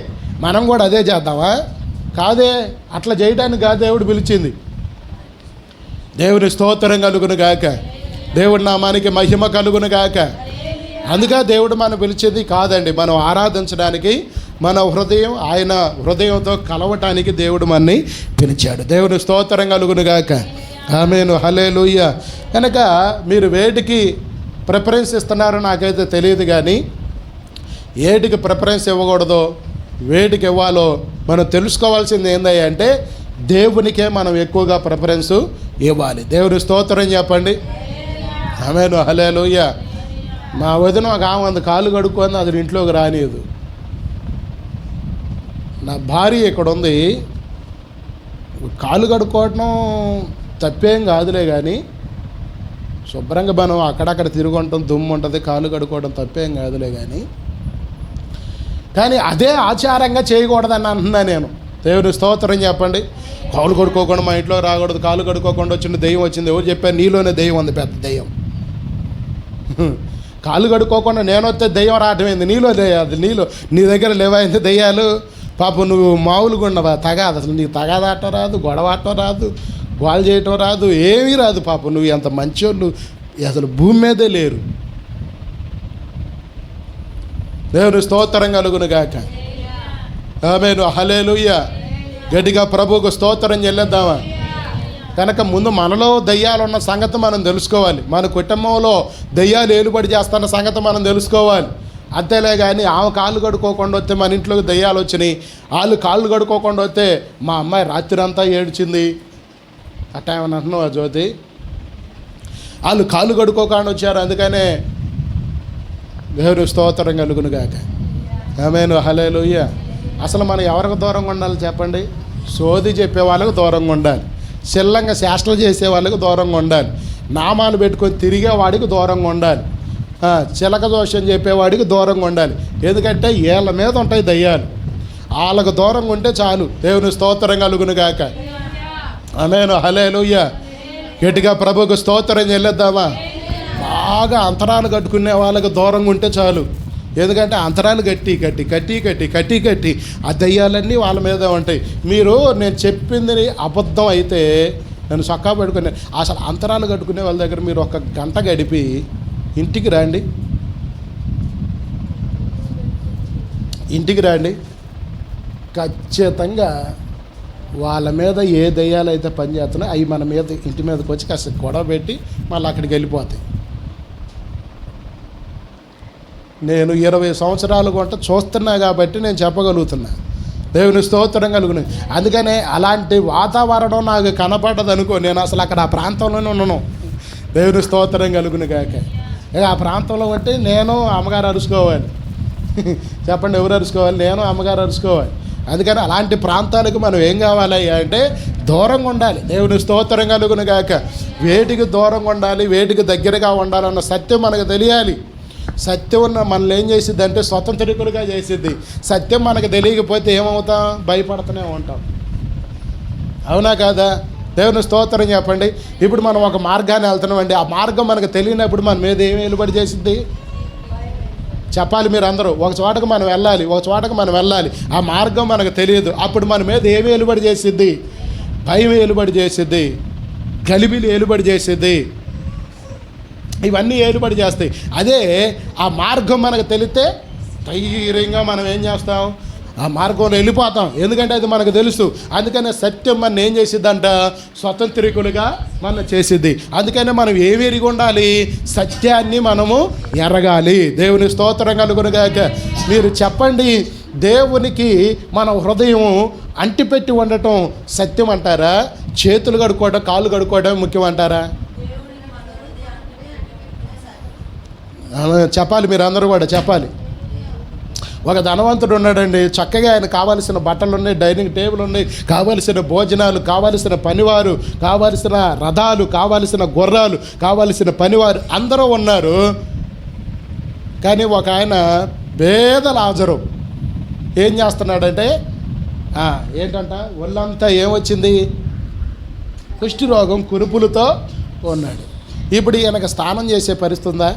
మనం కూడా అదే చేద్దామా? కాదే, అట్లా చేయడానికి కాదు దేవుడు పిలిచింది. దేవుని స్తోత్రం కలుగును గాక. దేవుడి నామానికి మహిమ కలుగును గాక. అందుకే దేవుడు మనం పిలిచేది కాదండి, మనం ఆరాధించడానికి, మన హృదయం ఆయన హృదయంతో కలవటానికి దేవుడు మనని పిలిచాడు. దేవుని స్తోత్రం కలుగును గాక. ఆమేను, హల్లెలూయా. కనుక మీరు వేటికి ప్రిఫరెన్స్ ఇస్తున్నారో నాకైతే తెలియదు, కానీ ఏటికి ప్రిఫరెన్స్ ఇవ్వకూడదో వేటికి ఇవ్వాలో మనం తెలుసుకోవాల్సింది ఏందయ్యా అంటే దేవునికే మనం ఎక్కువగా ప్రిఫరెన్స్ ఇవ్వాలి. దేవుని స్తోత్రం చెప్పండి. ఆమేను, హల్లెలూయా. మా వదిన ఒక ఆమె అంత కాలు కడుక్కొని అది ఇంట్లోకి రానియదు. నా భార్య ఇక్కడ ఉంది, కాలు కడుక్కోవటం తప్పేం కాదులే, కానీ శుభ్రంగా మనం అక్కడక్కడ తిరుగుంటాం, దుమ్ము ఉంటుంది, కాలు కడుక్కోవడం తప్పేం కాదులే, కానీ అదే ఆచారంగా చేయకూడదని అంటున్నా నేను. దేవుని స్తోత్రం చెప్పండి. కాలు కడుక్కోకుండా మా ఇంట్లో రాకూడదు, కాలు కడుక్కోకుండా వచ్చిన దెయ్యం వచ్చింది. ఎవరు చెప్పారు? నీలోనే దెయ్యం ఉంది, పెద్ద దెయ్యం. కాలు కడుక్కోకుండా నేను వస్తే దెయ్యం రావటమైంది, నీలో దెయ్యాలి. నీ దగ్గర లేవైంది దెయ్యాలు. పాప నువ్వు మామూలుగా ఉండవా? తగాదు, అసలు నీకు తగాదాటం రాదు, గొడవ ఆటం రాదు, గోల్ చేయటం రాదు, ఏమీ రాదు. పాప నువ్వు ఎంత మంచోళ్ళు అసలు భూమి మీదే లేరు. దేవుని స్తోత్రం కలుగును గాక. ఆమేను, హల్లెలూయా. గట్టిగా ప్రభువుకు స్తోత్రం చెల్లిద్దామా? కనుక ముందు మనలో దయ్యాలు ఉన్న సంగతి మనం తెలుసుకోవాలి. మన కుటుంబంలో దయ్యాలు ఏలుబడి చేస్తున్న సంగతి మనం తెలుసుకోవాలి. అంతేలే కానీ ఆమె కాళ్ళు కడుక్కోకుండా వస్తే మన ఇంట్లోకి దయ్యాలు వచ్చినాయి, వాళ్ళు కాళ్ళు కడుక్కోకుండా వస్తే మా అమ్మాయి రాత్రి అంతా ఏడ్చింది అట్టా ఏమన్నా అంటున్నావు ఆ జ్యోతి, వాళ్ళు కాళ్ళు కడుక్కోకుండా వచ్చారు అందుకనే దేవుని స్తోత్రం కలుగును గాక. ఆమేన్ హల్లెలూయా. అసలు మనం ఎవరికి దూరంగా ఉండాలి చెప్పండి? సోది చెప్పే వాళ్ళకు దూరంగా ఉండాలి, చిల్లంగా శాస్త్రలు చేసే వాళ్ళకి దూరంగా ఉండాలి, నామాలు పెట్టుకొని తిరిగే వాడికి దూరంగా ఉండాలి, చిలక దోషం చెప్పేవాడికి దూరంగా ఉండాలి. ఎందుకంటే వీళ్ళ మీద ఉంటాయి దయ్యాలు, వాళ్ళకు దూరంగా ఉంటే చాలు. దేవుని స్తోత్రం కలుగును గాక. ఆమేన్ హల్లెలూయా. గట్టిగా ప్రభుకు స్తోత్రం చెల్లిద్దామా? బాగా అంతరాలు కట్టుకునే వాళ్ళకి దూరంగా ఉంటే చాలు. ఎందుకంటే అంతరాలు కట్టి ఆ దయ్యాలన్నీ వాళ్ళ మీదే ఉంటాయి. మీరు నేను చెప్పింది అబద్ధం అయితే నేను చొక్కా పెట్టుకునే అసలు అంతరాలు కట్టుకునే వాళ్ళ దగ్గర మీరు 1 గంట గడిపి ఇంటికి రండి, ఖచ్చితంగా వాళ్ళ మీద ఏ దయ్యాలు అయితే పనిచేస్తున్నాయో అవి మన మీద ఇంటి మీదకి వచ్చి కాస్త గొడవ పెట్టి మళ్ళీ అక్కడికి వెళ్ళిపోతాయి. నేను 20 సంవత్సరాలు కొంట చూస్తున్నా కాబట్టి నేను చెప్పగలుగుతున్నా. దేవుని స్తోత్రం కలుగును. అందుకనే అలాంటి వాతావరణం నాకు కనపడ్డది అనుకో, నేను అసలు అక్కడ ఆ ప్రాంతంలోనే ఉన్నాను. దేవుని స్తోత్రం కలుగును కాక. ఆ ప్రాంతంలో ఉంటే నేను అమ్మగారు అరుచుకోవాలి. చెప్పండి, ఎవరు అరుచుకోవాలి? నేను అమ్మగారు అరుచుకోవాలి. అందుకని అలాంటి ప్రాంతాలకు మనం ఏం కావాలి అంటే దూరంగా ఉండాలి. దేవుని స్తోత్రం కలుగును గాక. వేటికి దూరంగా ఉండాలి, వేటికి దగ్గరగా ఉండాలన్న సత్యం మనకు తెలియాలి. సత్యం ఉన్న మనల్ని ఏం చేసిద్ది అంటే స్వతంత్రికులుగా చేసిద్ది. సత్యం మనకు తెలియకపోతే ఏమవుతాం? భయపడుతూనే ఉంటాం. అవునా కాదా? దేవుని స్తోత్రం చెప్పండి. ఇప్పుడు మనం ఒక మార్గాన్ని వెళ్తున్నామండి, ఆ మార్గం మనకు తెలియనప్పుడు మన మీద ఏమి వెలుబడి చేసిద్ది చెప్పాలి మీరు అందరూ. ఒక చోటకు మనం వెళ్ళాలి, ఆ మార్గం మనకు తెలియదు. అప్పుడు మన మీద ఏమి వెలుబడి చేసిద్ది? భయం వెలుబడి చేసిద్ది, గలిబిలి వెలుబడి చేసిద్ది, ఇవన్నీ ఏలుబడి చేస్తాయి. అదే ఆ మార్గం మనకు తెలిస్తే ధైర్యంగా మనం ఏం చేస్తాం? ఆ మార్గంలో వెళ్ళిపోతాం. ఎందుకంటే అది మనకు తెలుసు. అందుకనే సత్యం మన ఏం చేసిద్దంట? స్వతంత్రికులుగా మనం చేసిద్ది. అందుకనే మనం ఏమి ఎరిగి ఉండాలి? సత్యాన్ని మనము ఎరగాలి. దేవుని స్తోత్రం కలుగును గాక. మీరు చెప్పండి, దేవునికి మన హృదయం అంటిపెట్టి ఉండటం సత్యం అంటారా? చేతులు కడుక్కోవడం, కాళ్ళు కడుక్కోవడం ముఖ్యం అంటారా? చెప్పాలి, మీరు అందరూ కూడా చెప్పాలి. ఒక ధనవంతుడు ఉన్నాడండి, చక్కగా ఆయన కావాల్సిన బట్టలు ఉన్నాయి, డైనింగ్ టేబుల్ ఉన్నాయి, కావాల్సిన భోజనాలు, కావాల్సిన పనివారు, కావాల్సిన రథాలు, కావాల్సిన గుర్రాలు, కావాల్సిన పనివారు అందరూ ఉన్నారు. కానీ ఒక ఆయన పేద లాజరు ఏం చేస్తున్నాడంటే ఏంటంట, ఒళ్ళంతా ఏమొచ్చింది? కుష్ఠరోగం, కురుపులతో ఉన్నాడు. ఇప్పుడు ఈయనకు స్నానం చేసే పరిస్థితి ఉందా?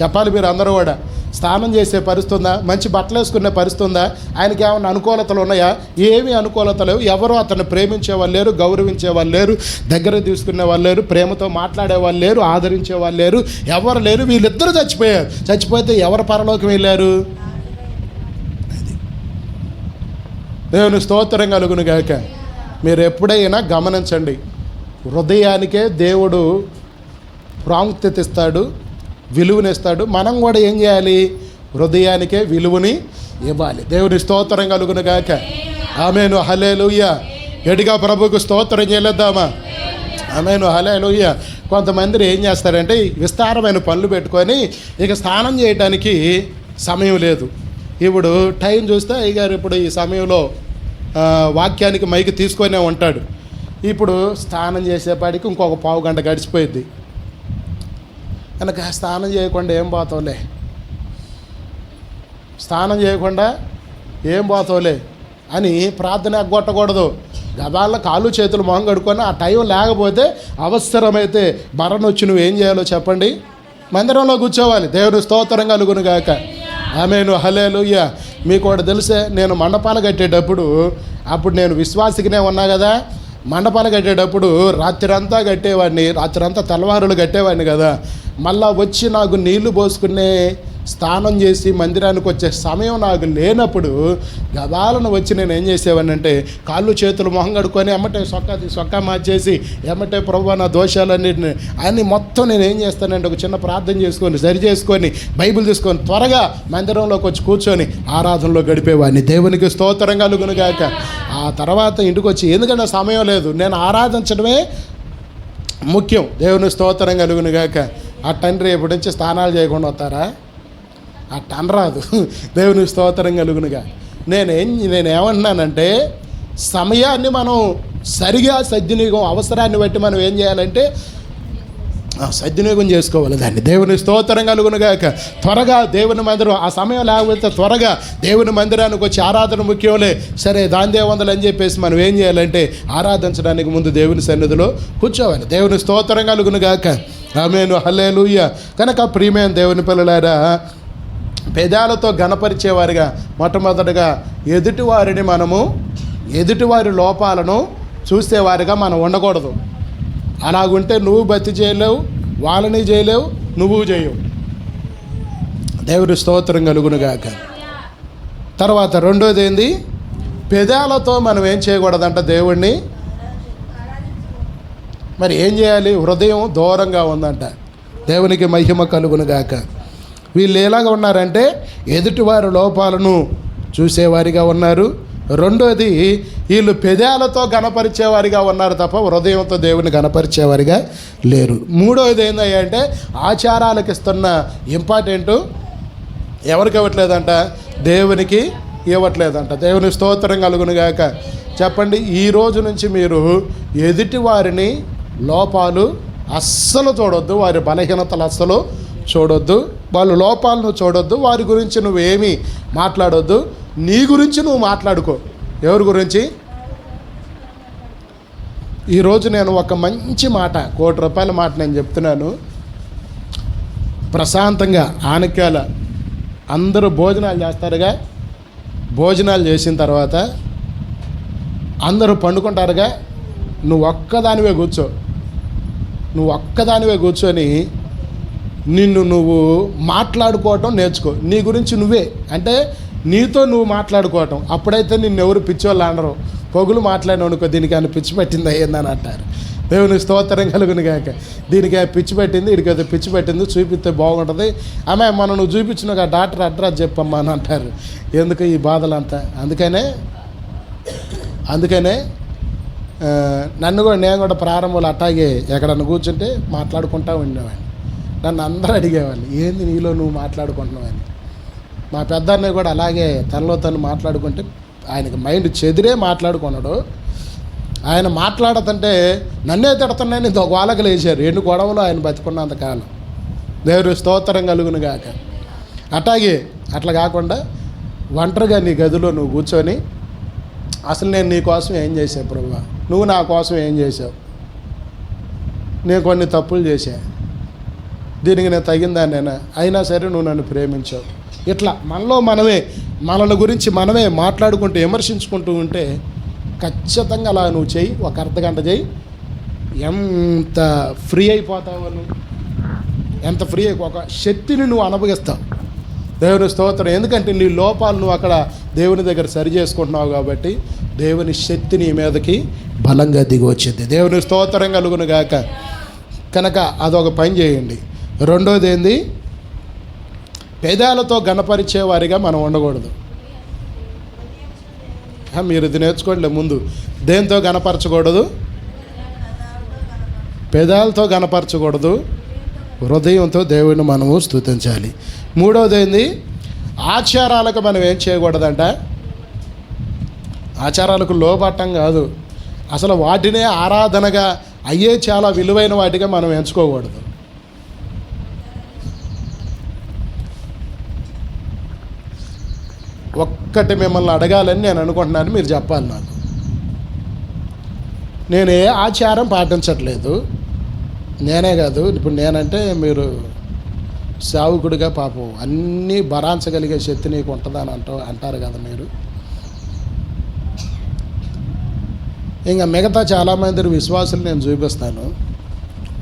చెప్పాలి మీరు అందరూ కూడా. స్నానం చేసే పరిస్థితి ఉందా? మంచి బట్టలు వేసుకునే పరిస్థితి ఉందా? ఆయనకి ఏమైనా అనుకూలతలు ఉన్నాయా? ఏమీ అనుకూలత లేవు. ఎవరు అతన్ని ప్రేమించే వాళ్ళు లేరు, గౌరవించే వాళ్ళు లేరు, దగ్గర తీసుకునే వాళ్ళు లేరు, ప్రేమతో మాట్లాడే వాళ్ళు లేరు, ఆదరించే వాళ్ళు లేరు, ఎవరు లేరు. వీళ్ళిద్దరూ చచ్చిపోయారు. చచ్చిపోతే ఎవరు పరలోకి వెళ్ళారు? దేవుని స్తోత్రం కలుగును గాక. మీరు ఎప్పుడైనా గమనించండి, హృదయానికే దేవుడు ప్రాముఖ్యత ఇస్తాడు, విలువనిస్తాడు. మనం కూడా ఏం చేయాలి? హృదయానికే విలువని ఇవ్వాలి. దేవుని స్తోత్రం కలుగును గాక. ఆమేను హల్లెలూయా. గట్టిగా ప్రభువుకు స్తోత్రం చేయలేద్దామా? ఆమేను హల్లెలూయా. కొంతమంది ఏం చేస్తారంటే విస్తారమైన పనులు పెట్టుకొని ఇక స్నానం చేయడానికి సమయం లేదు. ఇప్పుడు టైం చూస్తే అయ్యగారు ఇప్పుడు ఈ సమయంలో వాక్యానికి మైకి తీసుకొనే ఉంటాడు. ఇప్పుడు స్నానం చేసేపాటికి ఇంకొక పావు గంట గడిచిపోయింది. కనుక స్నానం చేయకుండా ఏం పోతావులే అని ప్రార్థన ఎగ్గొట్టకూడదు. గబాల్లో కాళ్ళు చేతులు మొహం కడుక్కొని ఆ టైం లేకపోతే అవసరమైతే మరణొచ్చి నువ్వు ఏం చేయాలో చెప్పండి? మందిరంలో కూర్చోవాలి. దేవుని స్తోత్రం కలుగును గాక. ఆమేను హల్లెలూయా. మీకు ఒకటి తెలిసే, నేను మండపాలు కట్టేటప్పుడు అప్పుడు నేను విశ్వాసికినే ఉన్నా కదా, మండపాలు కట్టేటప్పుడు రాత్రంతా కట్టేవాడిని, రాత్రంతా తెల్లవారులు కట్టేవాడిని కదా. మళ్ళా వచ్చి నాకు నీళ్లు పోసుకునే స్నానం చేసి మందిరానికి వచ్చే సమయం నాకు లేనప్పుడు గబాలను వచ్చి నేను ఏం చేసేవాడిని అంటే కాళ్ళు చేతులు మొహం కడుక్కొని ఎమ్మటే సొక్కా మార్చేసి ఎమ్మటే ప్రభువా నా దోషాలన్నింటిని అన్నీ మొత్తం నేను ఏం చేస్తానంటే ఒక చిన్న ప్రార్థన చేసుకొని సరి చేసుకొని బైబిల్ తీసుకొని త్వరగా మందిరంలోకి వచ్చి కూర్చొని ఆరాధనలో గడిపేవాడిని. దేవునికి స్తోత్రం కలుగును గాక. ఆ తర్వాత ఇంటికి వచ్చి ఎందుకంటే సమయం లేదు, నేను ఆరాధించడమే ముఖ్యం. దేవుని స్తోత్రం కలుగును గాక. ఆ తండ్రి ఎప్పటి నుంచి స్నానాలు చేయకుండా వస్తారా? ఆ టనరాదు. దేవుని స్తోత్రం కలుగునుగా. నేనేమంటున్నానంటే సమయాన్ని మనం సరిగా సద్వినియోగం, అవసరాన్ని బట్టి మనం ఏం చేయాలంటే సద్వినియోగం చేసుకోవాలి దాన్ని. దేవుని స్తోత్రం కలుగునుగాక. త్వరగా దేవుని మందిరం, ఆ సమయం లేకపోతే త్వరగా దేవుని మందిరానికి వచ్చి ఆరాధన ముఖ్యంలే, సరే దాని దేవందలు అని చెప్పేసి మనం ఏం చేయాలంటే ఆరాధించడానికి ముందు దేవుని సన్నిధిలో కూర్చోవాలి. దేవుని స్తోత్రం కలుగునుగాక. ఆమేను, హల్లెలూయా. కనుక ప్రియమైన దేవుని పిల్లలారా, పెదాలతో ఘనపరిచేవారిగా మొట్టమొదటిగా ఎదుటివారి లోపాలను చూసేవారిగా మనం ఉండకూడదు. అలాగుంటే నువ్వు భక్తి చేయలేవు, వాళ్ళని చేయలేవు, నువ్వు చేయవు. దేవుడి స్తోత్రం కలుగునుగాక. తర్వాత రెండోది ఏంది? పెదాలతో మనం ఏం చేయకూడదంట దేవుణ్ణి. మరి ఏం చేయాలి? హృదయం దూరంగా ఉందంట. దేవునికి మహిమ కలుగునుగాక. వీళ్ళు ఎలాగ ఉన్నారంటే ఎదుటివారి లోపాలను చూసేవారిగా ఉన్నారు. రెండోది, వీళ్ళు పెదాలతో గణపరిచేవారిగా ఉన్నారు తప్ప హృదయంతో దేవుని గణపరిచేవారిగా లేరు. మూడోది ఏంటంటే ఆచారాలకు ఇస్తున్న ఇంపార్టెంట్ ఎవరికి ఇవ్వట్లేదంట? దేవునికి ఇవ్వట్లేదంట. దేవుని స్తోత్రం కలుగునుగాక. చెప్పండి, ఈ రోజు నుంచి మీరు ఎదుటివారిని లోపాలు అస్సలు చూడొద్దు, వారి బలహీనతలు అస్సలు చూడొద్దు, వాళ్ళ లోపాలను చూడొద్దు, వారి గురించి నువ్వేమీ మాట్లాడొద్దు. నీ గురించి నువ్వు మాట్లాడుకో. ఎవరి గురించి? ఈరోజు నేను ఒక మంచి మాట, ₹1,00,00,000 మాట నేను చెప్తున్నాను. ప్రశాంతంగా ఆనకాల అందరూ భోజనాలు చేస్తారుగా, భోజనాలు చేసిన తర్వాత అందరూ పండుకుంటారుగా, నువ్వు ఒక్కదానివే కూర్చొని నిన్ను నువ్వు మాట్లాడుకోవటం నేర్చుకో. నీ గురించి నువ్వే, అంటే నీతో నువ్వు మాట్లాడుకోవటం. అప్పుడైతే నిన్నెవరు పిచ్చోళ్ళు అనరు. పొగులు మాట్లాడిననుకో, దీనికి ఆయన పిచ్చి పట్టింది అయ్యిందని అంటారు. దేవుని స్తోత్రం కలుగును గాక. దీనికి పిచ్చి పట్టింది, వీడికి అది పిచ్చి పట్టింది, చూపిస్తే బాగుంటుంది. ఆమె మనం నువ్వు చూపించిన డాక్టర్ అడ్రస్ చెప్పమ్మా అని అంటారు. ఎందుకు ఈ బాధలంతా? అందుకనే నేను కూడా ప్రారంభంలో అట్టాగే ఎక్కడన్నా కూర్చుంటే మాట్లాడుకుంటూ ఉండేవాడిని. నన్ను అందరూ అడిగేవాళ్ళు, ఏంది నీలో నువ్వు మాట్లాడుకుంటున్నావని. మా పెద్దన్నయ్య కూడా అలాగే తనలో తను మాట్లాడుకుంటే, ఆయనకి మైండ్ చెదిరే మాట్లాడుకున్నాడు. ఆయన మాట్లాడతంటే నన్నే తిడుతున్నాయని గోలకలు వేశారు. 2 గొడవలు ఆయన బతికున్నంతకాలం. దేవుని స్తోత్రం కలుగును గాక. అట్లా కాకుండా ఒంటరిగా నీ గదిలో నువ్వు కూర్చొని, అసలు నేను నీ కోసం ఏం చేశాను ప్రభువా, నువ్వు నా కోసం ఏం చేశావు, నేను కొన్ని తప్పులు చేశా, దీనికి నేను తగిందానేనా, అయినా సరే నువ్వు నన్ను ప్రేమించావు. ఇట్లా మనల్ని గురించి మనమే మాట్లాడుకుంటూ విమర్శించుకుంటూ ఉంటే ఖచ్చితంగా అలా నువ్వు చెయ్యి. ఒక అర్ధగంట చెయ్యి, ఎంత ఫ్రీ అయిపోతావు నువ్వు, ఎంత ఫ్రీ ఒక శక్తిని నువ్వు అనుభవిస్తావు. దేవుని స్తోత్రం. ఎందుకంటే నీ లోపాలు నువ్వు అక్కడ దేవుని దగ్గర సరి చేసుకుంటున్నావు కాబట్టి దేవుని శక్తి నీ మీదకి బలంగా దిగి వచ్చింది. దేవుని స్తోత్రం కలుగును గాక. కనుక అదొక పని చేయండి. రెండోది ఏంది? పెదాలతో గణపరిచేవారిగా మనం ఉండకూడదు. మీరు ఇది నేర్చుకోండి ముందు. దేంతో గణపరచకూడదు? పెదాలతో గణపరచకూడదు, హృదయంతో దేవుని మనము స్తుతించాలి. మూడవది ఏంది? ఆచారాలకు మనం ఏం చేయకూడదంట? ఆచారాలకు లోబట్టం కాదు, అసలు వాటినే ఆరాధనగా అయ్యే చాలా విలువైన వాటిగా మనం ఎంచుకోకూడదు. ఒక్కటి మిమ్మల్ని అడగాలని నేను అనుకుంటున్నాను, మీరు చెప్పాలి నాకు. నేను ఏ ఆచారం పాటించట్లేదు, నేనే కాదు, ఇప్పుడు నేనంటే మీరు సేవకుడిగా పాపం అన్నీ భరాంచగలిగే శక్తి నీకు ఉంటుందని అంటారు కదా మీరు. ఇంకా మిగతా చాలామంది విశ్వాసులు నేను చూపిస్తాను,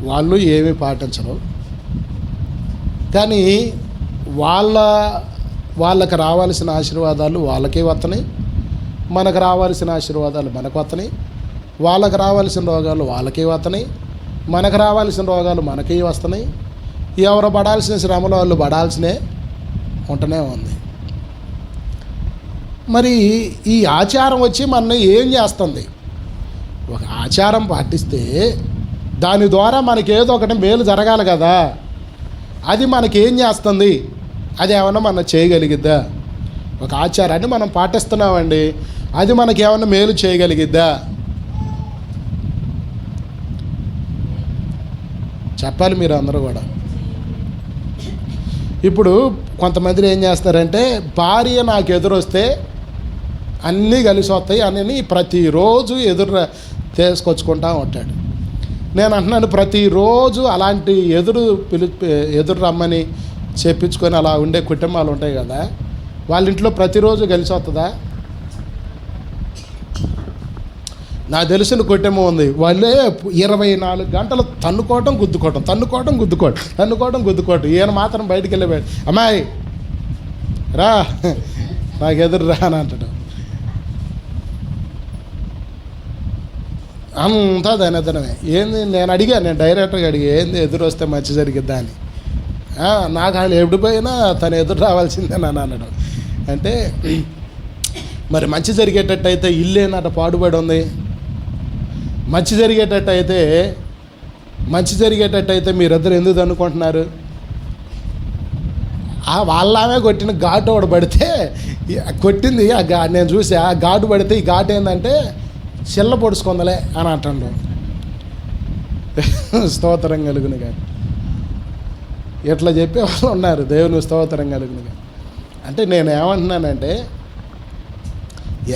వాళ్ళు ఏమీ పాటించరు. కానీ వాళ్ళకి రావాల్సిన ఆశీర్వాదాలు వాళ్ళకే వస్తున్నాయి, మనకు రావాల్సిన ఆశీర్వాదాలు మనకు వస్తున్నాయి. వాళ్ళకి రావాల్సిన రోగాలు వాళ్ళకే వస్తున్నాయి, మనకు రావాల్సిన రోగాలు మనకే వస్తున్నాయి. ఎవరు పడాల్సిన శ్రమలు వాళ్ళు పడాల్సినే ఉంటూనే ఉంది. మరి ఈ ఆచారం వచ్చి మన ఏం చేస్తుంది? ఒక ఆచారం పాటిస్తే దాని ద్వారా మనకేదో ఒకటి మేలు జరగాలి కదా. అది మనకేం చేస్తుంది? అది ఏమన్నా మనం చేయగలిగిద్దా? ఒక ఆచారాన్ని మనం పాటిస్తున్నామండి, అది మనకి ఏమన్నా మేలు చేయగలిగిద్దా? చెప్పాలి మీరు అందరూ కూడా. ఇప్పుడు కొంతమంది ఏం చేస్తారంటే, భార్య నాకు ఎదురొస్తే అన్నీ కలిసి వస్తాయి అని ప్రతిరోజు ఎదురు తీసుకొచ్చుకుంటా ఉంటాడు. నేను అంటున్నాను, ప్రతిరోజు అలాంటి ఎదురు రమ్మని చెప్పించుకొని అలా ఉండే కుటుంబాలు ఉంటాయి కదా, వాళ్ళ ఇంట్లో ప్రతిరోజు కలిసి వస్తుందా? నాకు తెలిసిన కుటుంబం ఉంది, వాళ్ళే 24 గంటలు తన్నుకోవటం గుద్దుకోవటం. ఈయన మాత్రం బయటికి వెళ్ళిపోయాడు, అమ్మాయి రా నాకు ఎదురు రా అని అంటాడు. అంతా దానిద్దరమే. ఏంది నేను అడిగాను, నేను డైరెక్టర్గా అడిగా, ఏంది ఎదురు వస్తే మంచి జరిగిద్దా అని. నాకు వాళ్ళు ఎప్పుడు పోయినా తను ఎదురు రావాల్సిందే నన్ను అన్నాడు. అంటే మరి మంచి జరిగేటట్టు అయితే ఇల్లు ఏందట పాడుబడి ఉంది. మంచి జరిగేటట్టు అయితే మీరిద్దరు ఎందుకు అనుకుంటున్నారు? వాళ్ళమే కొట్టిన ఘాటు ఒకటి పడితే కొట్టింది నేను చూసి ఆ ఘాటు పడితే ఈ ఘాటు ఏంటంటే చిల్ల పొడుచుకుందలే అని అంటాడు. స్తోత్రం కలుగును కానీ ఇట్లా చెప్పే వాళ్ళు ఉన్నారు. దేవుని స్తోత్రం కలుగును కానీ. అంటే నేను ఏమంటున్నానంటే,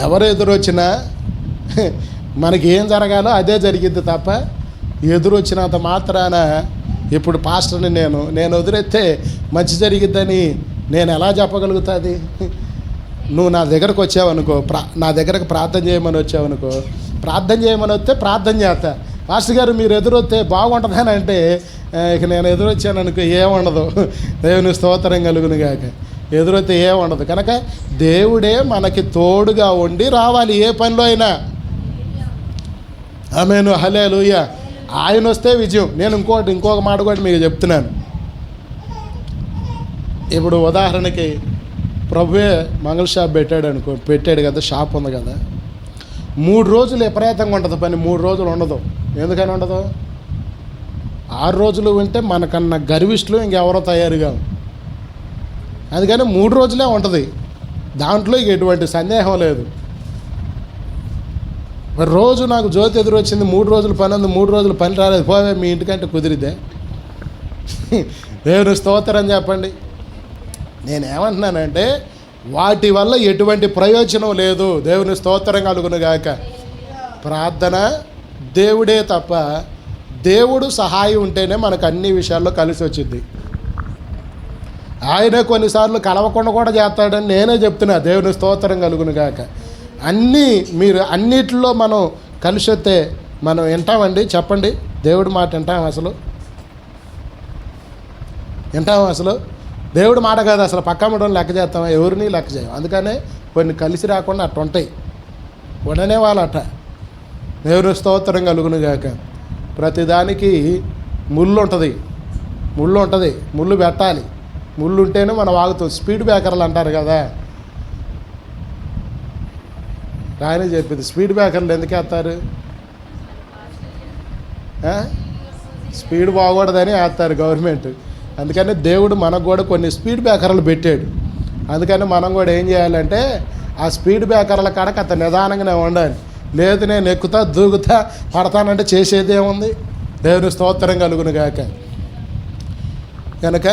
ఎవరు ఎదురొచ్చినా మనకి ఏం జరగాలో అదే జరిగిద్ది తప్ప ఎదురొచ్చినంత మాత్రాన ఇప్పుడు పాస్టర్ని నేను ఎదురెత్తే మంచి జరిగిద్దని నేను ఎలా చెప్పగలుగుతుంది? నువ్వు నా దగ్గరకు వచ్చావనుకో, నా దగ్గరకు ప్రార్థన చేయమని వచ్చావనుకో, ప్రార్థన చేయమని వస్తే ప్రార్థన చేస్తా. పాస్టర్ గారు మీరు ఎదురొస్తే బాగుంటుందని అంటే ఇక నేను ఎదురొచ్చాను అనుకో ఏముండదు. దేవుని స్తోత్రం కలుగును గాక. ఎదురొస్తే ఏముండదు. కనుక దేవుడే మనకి తోడుగా ఉండి రావాలి ఏ పనిలో అయినా. ఆమేను, హల్లెలూయా. ఆయన వస్తే విజయం. నేను ఇంకొక మాట కూడా మీకు చెప్తున్నాను. ఇప్పుడు ఉదాహరణకి ప్రభువే మంగళ షాప్ పెట్టాడు కదా, షాప్ ఉంది కదా, 3 రోజులు విపరీతంగా ఉంటుంది పని, 3 రోజులు ఉండదు. ఎందుకని ఉండదు? 6 రోజులు ఉంటే మనకన్నా గర్విష్ఠులు ఇంకెవరో తయారుగా, అందుకని 3 రోజులే ఉంటుంది. దాంట్లో ఎటువంటి సందేహం లేదు. రోజు నాకు జ్యోతి ఎదురు వచ్చింది, 3 రోజులు పని ఉంది, 3 రోజులు పని రాలేదు, పోవే మీ ఇంటికంటే కుదిరిద్దే? దేవుని స్తోత్రం చెప్పండి. నేనేమంటున్నానంటే వాటి వల్ల ఎటువంటి ప్రయోజనం లేదు. దేవుని స్తోత్రం కలుగును గాక. ప్రార్థన దేవుడే తప్ప దేవుడు సహాయం ఉంటేనే మనకు అన్ని విషయాల్లో కలిసి వచ్చింది. ఆయన కొన్నిసార్లు కలవకుండా కూడా చేస్తాడని నేనే చెప్తున్నా. దేవుని స్తోత్రం కలుగును గాక. మీరు అన్నిటిలో మనం కలిసి వస్తే మనం వింటామండి? చెప్పండి, దేవుడి మాట వింటాం అసలు? దేవుడి మాట కాదు అసలు. పక్క ఉండడం లెక్క చేస్తాం, ఎవరిని లెక్క చేయం. అందుకనే కొన్ని కలిసి రాకుండా అట్ట ఉంటాయి, ఉండనే వాళ్ళు అట్ట. దేవుని స్తోత్రం కలుగును గాక. ప్రతిదానికి ముళ్ళు ఉంటుంది, ముళ్ళు పెట్టాలి. ముళ్ళు ఉంటేనే మనం ఆగుతాం. స్పీడ్ బ్రేకర్లు అంటారు కదా, ఆయన చెప్పింది. స్పీడ్ బ్రేకర్లు ఎందుకు వేస్తారు? స్పీడ్ బాగూడదని వేస్తారు గవర్నమెంట్. అందుకని దేవుడు మనకు కూడా కొన్ని స్పీడ్ బ్రేకర్లు పెట్టాడు. అందుకని మనం కూడా ఏం చేయాలంటే ఆ స్పీడ్ బ్రేకర్ల కాడకి అంత నిదానంగానే ఉండాలి. లేదు నేను ఎక్కుతా దూకుతా పడతానంటే చేసేది ఏముంది? దేవుని స్తోత్రం కలుగును గాక. కనుక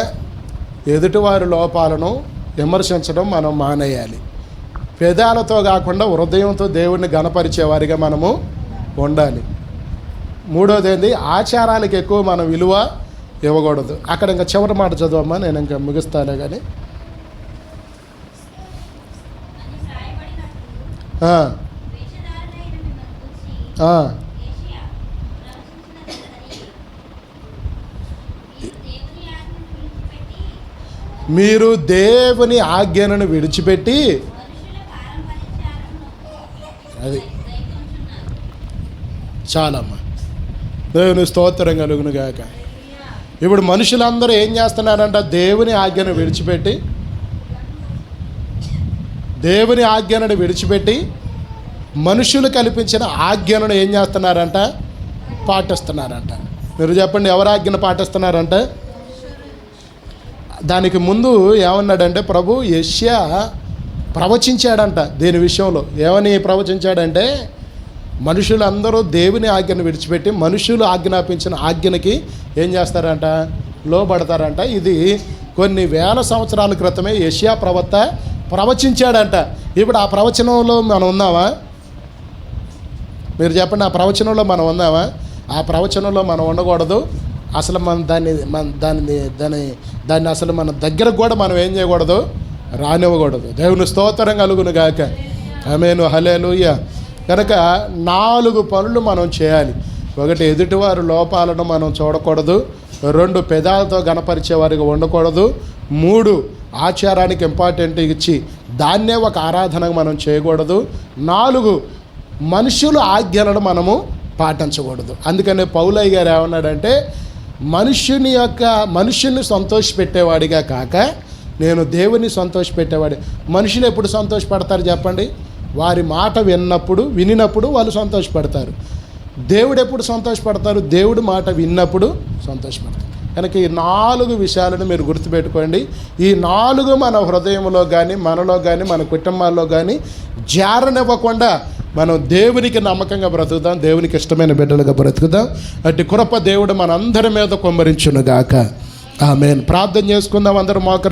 ఎదుటివారి లోపాలను విమర్శించడం మనం మానేయాలి. పెదాలతో కాకుండా హృదయంతో దేవుడిని గణపరిచేవారిగా మనము ఉండాలి. 3వది ఏంది? ఆచారాలకు ఎక్కువ మనం విలువ ఇవ్వకూడదు. అక్కడ ఇంకా చివరి మాట చదవమ్మా, నేను ఇంకా ముగిస్తానే కానీ. మీరు దేవుని ఆజ్ఞలను విడిచిపెట్టి అది చాలమ్మా. దేవుని స్తోత్రం కలుగును గాక. ఇప్పుడు మనుషులందరూ ఏం చేస్తున్నారంట? దేవుని ఆజ్ఞను విడిచిపెట్టి మనుషులు కల్పించిన ఆజ్ఞలను ఏం చేస్తున్నారంట? పాటిస్తున్నారంట. మీరు చెప్పండి, ఎవరి ఆజ్ఞను పాటిస్తున్నారంట? దానికి ముందు ఏమన్నాడంటే ప్రభు యెషయా ప్రవచించాడంట దీని విషయంలో. ఏమని ప్రవచించాడంటే, మనుషులందరూ దేవుని ఆజ్ఞను విడిచిపెట్టి మనుషులు ఆజ్ఞాపించిన ఆజ్ఞకి ఏం చేస్తారంట? లోబడతారంట. ఇది కొన్ని వేల సంవత్సరాల క్రితమే యెషయా ప్రవక్త ప్రవచించాడంట. ఇప్పుడు ఆ ప్రవచనంలో మనం ఉన్నామా? మీరు చెప్పండి, ఆ ప్రవచనంలో మనం ఉన్నామా? ఆ ప్రవచనంలో మనం ఉండకూడదు. అసలు మనం దాన్ని అసలు మన దగ్గరకు కూడా మనం ఏం చేయకూడదు? రానివ్వకూడదు. దేవుని స్తోత్రం కలుగును గాక. ఆమేను, హల్లెలూయా. కనుక 4 పనులు మనం చేయాలి. 1, ఎదుటివారి లోపాలను మనం చూడకూడదు. 2, పెదాలతో గణపరిచే వారికి ఉండకూడదు. 3, ఆచారానికి ఇంపార్టెంట్ ఇచ్చి దాన్నే ఒక ఆరాధనగా మనం చేయకూడదు. 4, మనుషుల ఆజ్ఞలను మనము పాటించకూడదు. అందుకనే పౌలయ్య గారు ఏమన్నాడంటే, మనుషుని సంతోషపెట్టేవాడిగా కాక నేను దేవుని సంతోషపెట్టేవాడి. మనుషులు ఎప్పుడు సంతోషపడతారు చెప్పండి? వారి మాట వినినప్పుడు వాళ్ళు సంతోషపడతారు. దేవుడు ఎప్పుడు సంతోషపడతారు? దేవుడి మాట విన్నప్పుడు సంతోషపడతారు. కనుక ఈ 4 విషయాలను మీరు గుర్తుపెట్టుకోండి. ఈ 4 మన హృదయంలో కానీ, మనలో కానీ, మన కుటుంబాల్లో కానీ జారనివ్వకుండా మనం దేవునికి నమ్మకంగా బ్రతుకుదాం. దేవునికి ఇష్టమైన బిడ్డలుగా బ్రతుకుదాం. అట్టి కృప దేవుడు మనందరి మీద కుమ్మరించునుగాక. ఆమేన్. ప్రార్థన చేసుకుందాం అందరూ మోకరి.